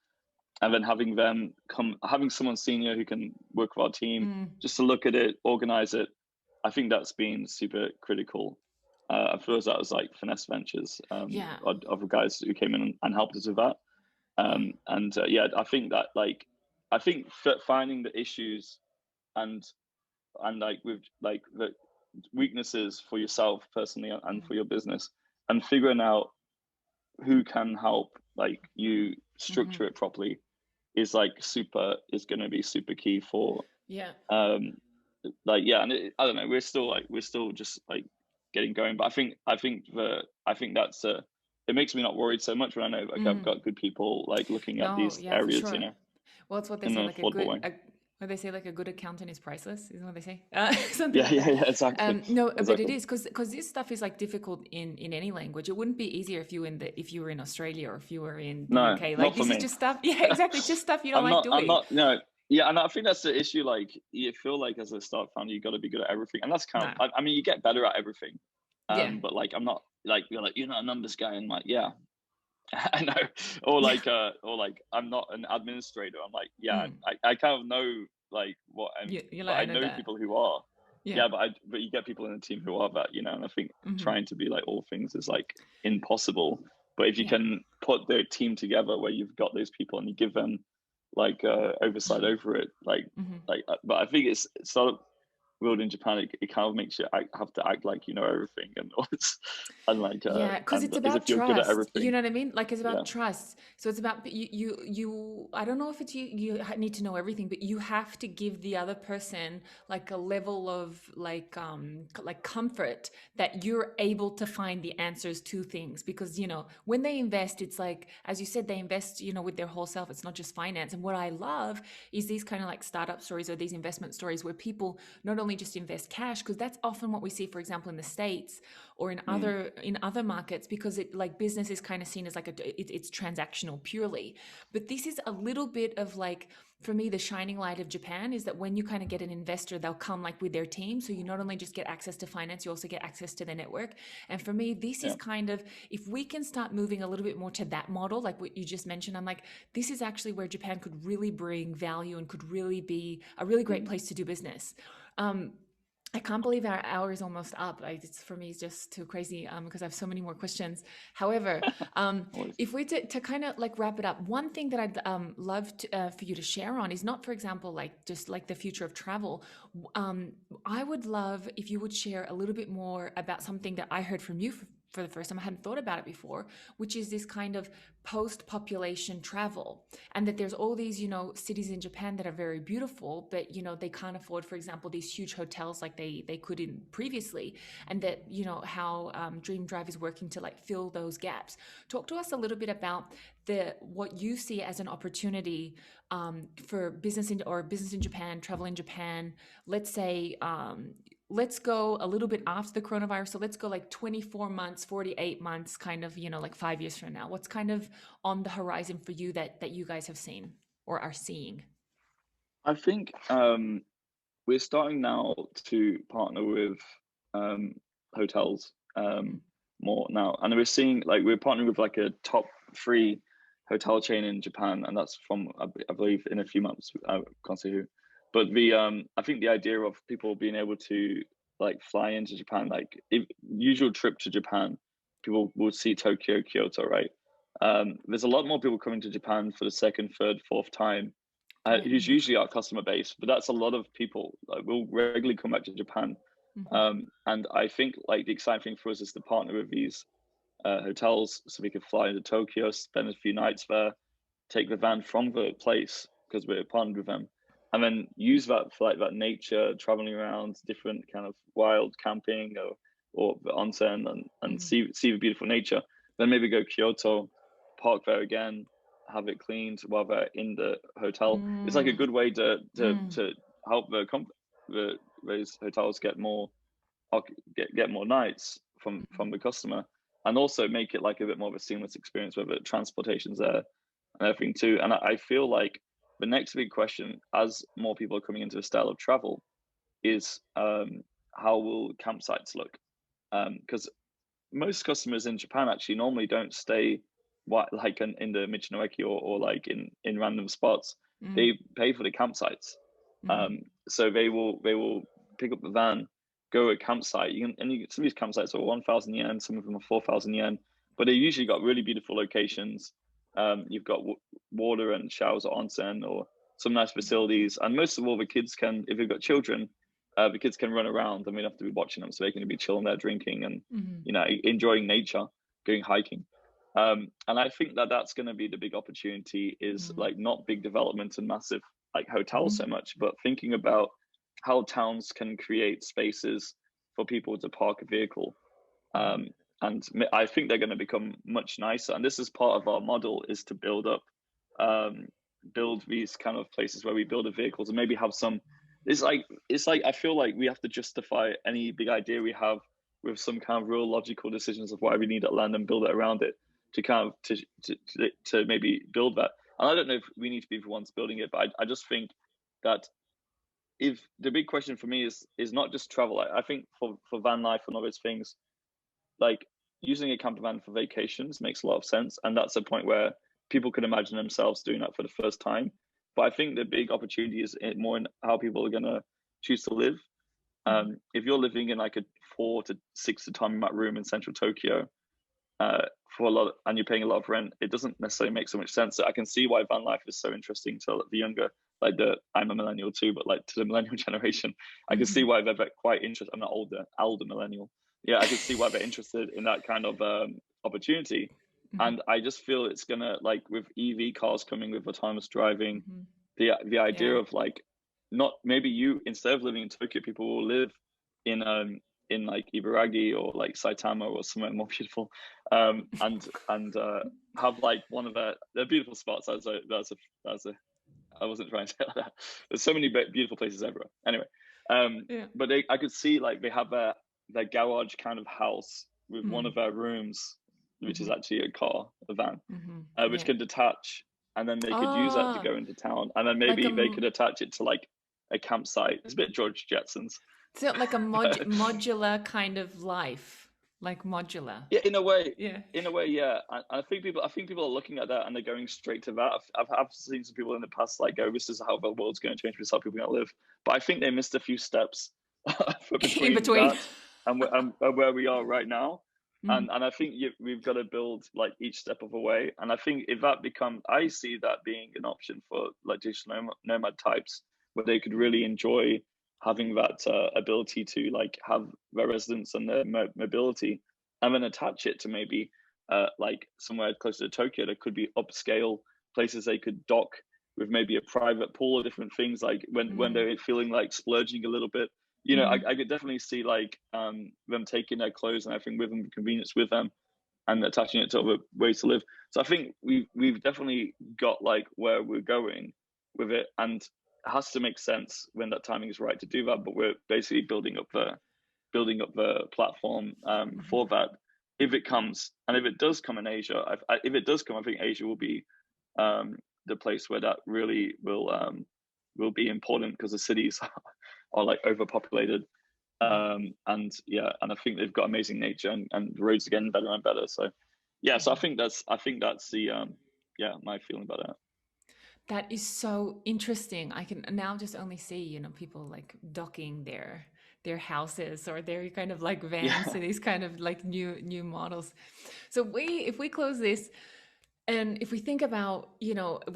and then having someone senior who can work with our team just to look at it, organize it. I think that's been super critical. I feel as that was like Finesse Ventures, Yeah. other guys who came in and helped us with that. Yeah. Yeah, I think that like I think finding the issues and like with like the weaknesses for yourself personally and for your business, and figuring out who can help like you Mm-hmm. structure it properly is going to be super key for Yeah. um like yeah. And I don't know, we're still just like getting going, but I think that's it makes me not worried so much when I know like I've got good people like looking at No, these yeah, for areas, sure. Well, it's what they in say, an like affordable way. what they say, like a good accountant is priceless, isn't what they say? Something Yeah, like that. yeah, yeah, exactly, No, but it exactly. is because this stuff is like difficult in any language. It wouldn't be easier if you were in Australia or if you were in the No, UK. Like not for this is me. just stuff. Yeah, exactly. It's just stuff you don't like I'm doing. not, no. Yeah, and I think that's the issue. Like, you feel like as a start founder, you got to be good at everything, and that's kind No. of. I mean, you get better at everything, Yeah. but like, I'm not like you're not a numbers guy, and like, yeah, I know, Yeah. or like, I'm not an administrator. I'm like, yeah, Mm. I kind of know like what, You're but like, I I know know that. people who are. Yeah. Yeah, but you get people in the team who are that, and I think Hmm. trying to be like all things is like impossible. But if you Yeah. can put the team together where you've got those people and you give them like oversight over it, Hmm. but I think it's sort of world in Japan. It kind of makes you have to act like you know everything, and Yeah, because and it's as about if you're good at trust. You everything. know what I mean? Like it's Yeah. about trust. So it's about you. I don't know if it's need to know everything, but you have to give the other person like a level of like comfort that you're able to find the answers to things. Because when they invest, it's like as you said, they invest with their whole self. It's not just finance. And what I love is these kind of like startup stories or these investment stories where people not only just invest cash, because that's often what we see, for example, in the States or Mm, in other markets, because it like business is kind of seen as like it's transactional purely. But this is a little bit of like, for me, the shining light of Japan is that when you kind of get an investor, they'll come like with their team, so you not only just get access to finance, you also get access to their network. And for me, this is yeah. kind of, if we can start moving a little bit more to that model, like what you just mentioned, I'm like, this is actually where Japan could really bring value and could really be a really great Mm. place to do business. um, I can't believe our hour is almost up. It's for me, it's just too crazy because I have so many more questions. However, Always. if we to kind of like wrap it up, one thing that I'd love for you to share on is not, for example, like just like the future of travel. Um, I would love if you would share a little bit more about something that I heard from you for the first time. I hadn't thought about it before, which is this kind of post-population travel, and that there's all these cities in Japan that are very beautiful, but they can't afford, for example, these huge hotels like they could in previously, and that how DreamDrive is working to like fill those gaps. Talk to us a little bit about the what you see as an opportunity for business in Japan, travel in Japan. Let's say let's go a little bit after the coronavirus. So let's go like 24 months, 48 months, kind of, like 5 years from now. What's kind of on the horizon for you that you guys have seen or are seeing? I think we're starting now to partner with um, hotels more now, and we're seeing like we're partnering with like a top three hotel chain in Japan, and that's from I believe in a few months. I can't say who, but the I think the idea of people being able to like fly into Japan, like usual trip to Japan, people will see Tokyo, Kyoto, right? There's a lot more people coming to Japan for the second, third, fourth time, Right. who's usually our customer base, but that's a lot of people. Like, will regularly come back to Japan, Mm-hmm. and I think like the exciting thing for us is to partner with these hotels, so we could fly into Tokyo, spend a few nights there, take the van from the place because we're partnered with them, and then use that for like that nature, traveling around different kind of wild camping or the onsen and Mm-hmm. see the beautiful nature. Then maybe go Kyoto, park there again, have it cleaned while they're in the hotel. It's like a Mm. good way Mm. to help the those hotels get more get more nights from the customer, and also make it like a bit more of a seamless experience where the transportation's there and everything too. And I feel like the next big question, as more people are coming into a style of travel, is how will campsites look? Because most customers in Japan actually normally don't stay like in the Michinoeki or like in random spots. Mm, They pay for the campsites. mm, So they will pick up the van, go to a campsite. Some of these campsites are 1,000 yen, some of them are 4,000 yen, but they usually got really beautiful locations. You've got water and showers or onsen or some nice facilities, and most of all, the kids can, if you've got children, the kids can run around and we don't have to be watching them, so they can be chilling there, drinking and mm, enjoying nature, going hiking. And I think that that's going to be the big opportunity, is mm, like not big developments and massive like hotels so mm, much, but thinking about how towns can create spaces for people to park a vehicle. mm, And I think they're going to become much nicer. And this is part of our model, is to um, build these kind of places where we build the vehicles and maybe have some. It's like I feel like we have to justify any big idea we have with some kind of real logical decisions of why we need that land and build it around it to kind of to maybe build that. And I don't know if we need to be the ones building it, but I just think that if the big question for me is not just travel. I think for van life and all those things, like using a camper van for vacations makes a lot of sense, and that's a point where people could imagine themselves doing that for the first time. But I think the big opportunity is more in how people are going to choose to live. mm, If you're living in like a 4 to 6 mat room in central Tokyo, for a lot and you're paying a lot of rent, it doesn't necessarily make so much sense. So I can see why van life is so interesting to the younger, like I'm a millennial too, but like to the millennial generation, I can see mm, why they're quite interested. I'm an older millennial. Yeah, I can see why they're interested in that kind of opportunity. mm, And I just feel it's gonna, like with EV cars coming with autonomous driving, mm. the idea Yeah. of like, not maybe you, instead of living in Tokyo, people will live in like Ibaragi or like Saitama or somewhere more beautiful, and have like one of their beautiful spots. That's a I wasn't trying to say that. There's so many beautiful places everywhere. Anyway, Yeah. but I could see like they have their garage kind of house with one Mm, of their rooms, which is mhm, actually a van, mhm. which Yeah. can detach, and then they could use that to Ah, go into town, and then like a maybe they could attach it to like a campsite. It's a bit George Jetsons, so like a but modular kind of life, like modular. yeah, Yeah. in a way, yeah. I think people are looking at that and they're going straight to that. I've seen some people in the past like go, "This is how the world's going to change. This is how people are going to live." But I think they missed a few steps for In between between. that and where we are right now. Mm, And I think we've got to build like each step of the way. And I think if that becomes, I see that being an option for like digital nomad types, where they could really enjoy having that ability to like have their residence and their mobility, and then attach it to maybe like somewhere closer to Tokyo. There could be upscale places they could dock with maybe a private pool or different things, like when mm, they're feeling like splurging a little bit. mm, I could definitely see like them taking their clothes and everything with them, convenience with them, and attaching it to other ways to live. So I think we've definitely got like where we're going with it, and it has to make sense when that timing is right to do that. But we're basically building up the platform mhm. for that, if it comes, and if it does come in Asia. If it does come, I think Asia will be the place where that really will be important, because the cities are like overpopulated, Mm. and yeah, and I think they've got amazing nature, and the roads are getting better and better. So yeah, so Mhm. I think that's the yeah, my feeling about that. That is so interesting. I can now just only see, people like docking their houses or their kind of like vans Yeah. to these kind of like new models. So if we close this, and if we think about,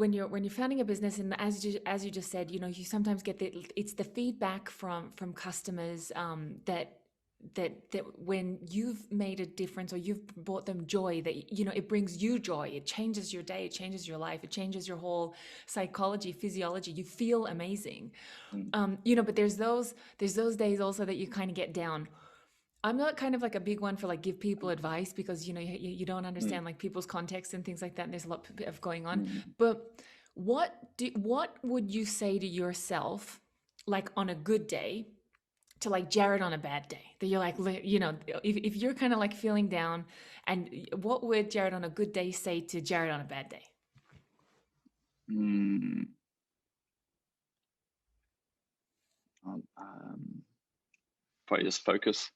when you're founding a business, and as you just said, you sometimes get it's the feedback from customers, that when you've made a difference or you've brought them joy, that it brings you joy, it changes your day, it changes your life, it changes your whole psychology, physiology, you feel amazing. Mm, But there's those days also that you kind of get down. I'm not kind of like a big one for like give people advice, because you don't mm, understand like people's context and things like that, and there's a lot of going on. mm, But what would you say to yourself, like on a good day, to like Jared on a bad day, that you're like, if you're kind of like feeling down, and what would Jared on a good day say to Jared on a bad day? mm. probably just focus.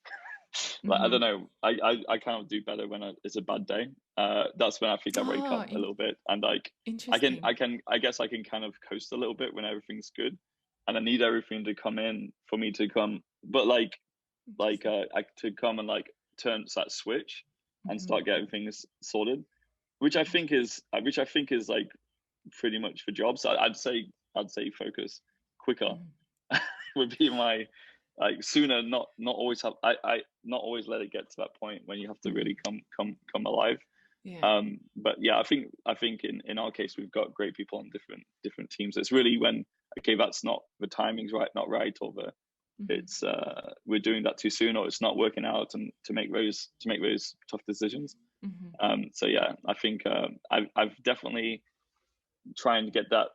Like, I Mm-hmm. don't know, I kind of do better when it's a bad day. That's when I think I wake Oh, up a little bit, and like interesting. I guess I can kind of coast a little bit when everything's good, and I need everything to come in for me to come. But Interesting. I to come and like turn that switch and Mm-hmm. start getting things sorted, which I think is like pretty much for jobs. I'd say focus quicker Mm-hmm. would be my, like, sooner, not always have I not always let it get to that point when you have to Mm-hmm. really come alive. Yeah. But yeah, I think in our case we've got great people on different teams. It's really when, okay, that's not, the timing's right, not right, or the Mm-hmm. it's we're doing that too soon, or it's not working out, and to make those tough decisions. Mm-hmm. So yeah, I think I've definitely trying to get that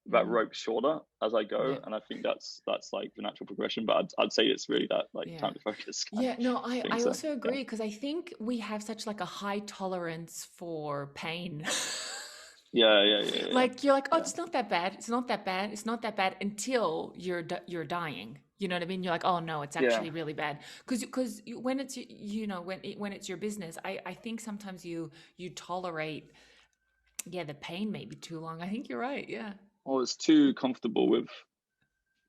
Mm-hmm. rope shorter as I go, Yeah. and I think that's like the natural progression. But I'd say it's really that, like, Yeah. time to focus kind Yeah, no, of thing. I So also yeah, agree because I think we have such like a high tolerance for pain. yeah, Like you're like, oh, yeah, it's not that bad. It's not that bad. It's not that bad until you're dying. You know what I mean? You're like, oh no, it's yeah. actually really bad. Because when it's when it's your business, I think sometimes you tolerate the pain maybe too long. I think you're right. Yeah. Well, it's too comfortable with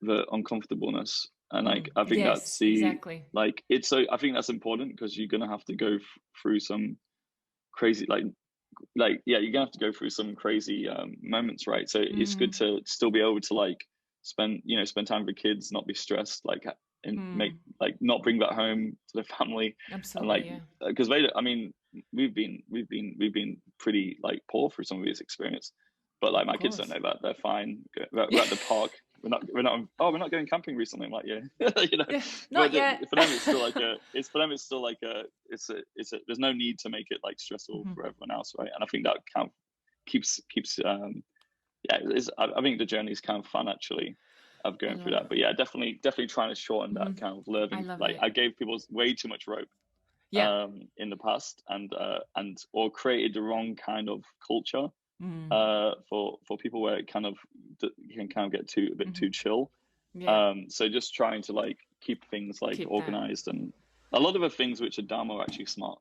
the uncomfortableness, and like I think that's Yes, the, exactly. like, it's so, I think that's important because you're gonna have to go through some crazy, like yeah, you're gonna have to go through some crazy moments, right? So it's good Mm, to still be able to like spend time with kids, not be stressed, like, and make, mm, like, not bring that home to the family, and absolutely. like, Yeah. because I mean, we've been pretty like poor through some of this experience, but like Of my kids don't course. know that. They're fine. Yeah. We're at the park. We're not going camping recently. I'm like, yeah, you know, Yeah. but Not yet. for them it's still like there's no need to make it like stressful Mhm. for everyone else, right? And I think that kind of keeps yeah, I think the journey is kind of fun, actually, of I going through love that. But yeah, definitely trying to shorten that mhm. kind of I learning. love Like, it. I gave people way too much rope Yeah. in the past, and or created the wrong kind of culture Mm, for people, where it kind of can kind of get too a bit mhm. too chill. Yeah. So just trying to like keep things like Keep that. organized, and a lot of the things which are dumb are actually smart.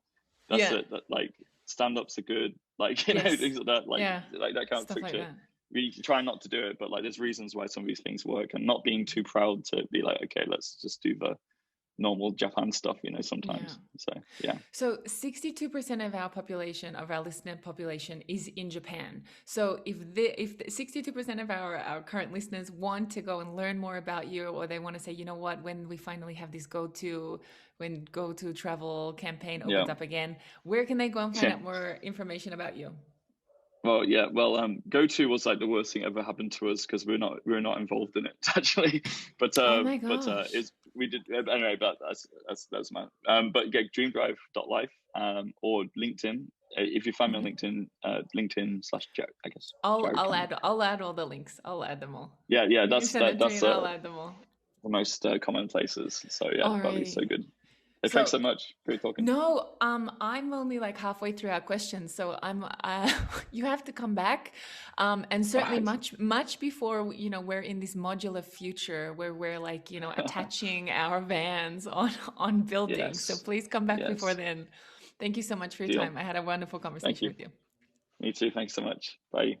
That's Yeah. it. That, like, stand-ups are good, like, Yes. things like that, Yeah. like that kind of Stuff like structure. that. We try not to do it, but like there's reasons why some of these things work, and not being too proud to be like, okay, let's just do the normal Japan stuff, Yeah. sometimes. So yeah. So 62% of our population, of our listener population, is in Japan. So if 62% of our current listeners want to go and learn more about you, or they want to say, you know what, when we finally have this when go to travel campaign Yeah. opens up again, where can they go and find Yeah. out more information about you? Well, yeah. Well, go to was like the worst thing ever happened to us because we're not involved in it actually. Oh my But gosh. is we did anyway. But that's my But yeah, DreamDrive.life, or LinkedIn. If you find me on Mhm. LinkedIn, LinkedIn / Jared, I guess, I'll Jared I'll Campion. add I'll add all the links. I'll add them all. Yeah. You can That's send it to me that's and I'll add them all. the most common places. So yeah, that'd be so Alrighty. good. Hey, thanks So so much. Great talking. no, I'm only like halfway through our questions, so you have to come back, and All certainly right. much before we're in this modular future where we're like attaching our vans on buildings. So Yes. please come back before Yes. then. Thank you so much for your Deal. time. I had a wonderful Thank conversation you. with you. Me too. Thanks so much. Bye.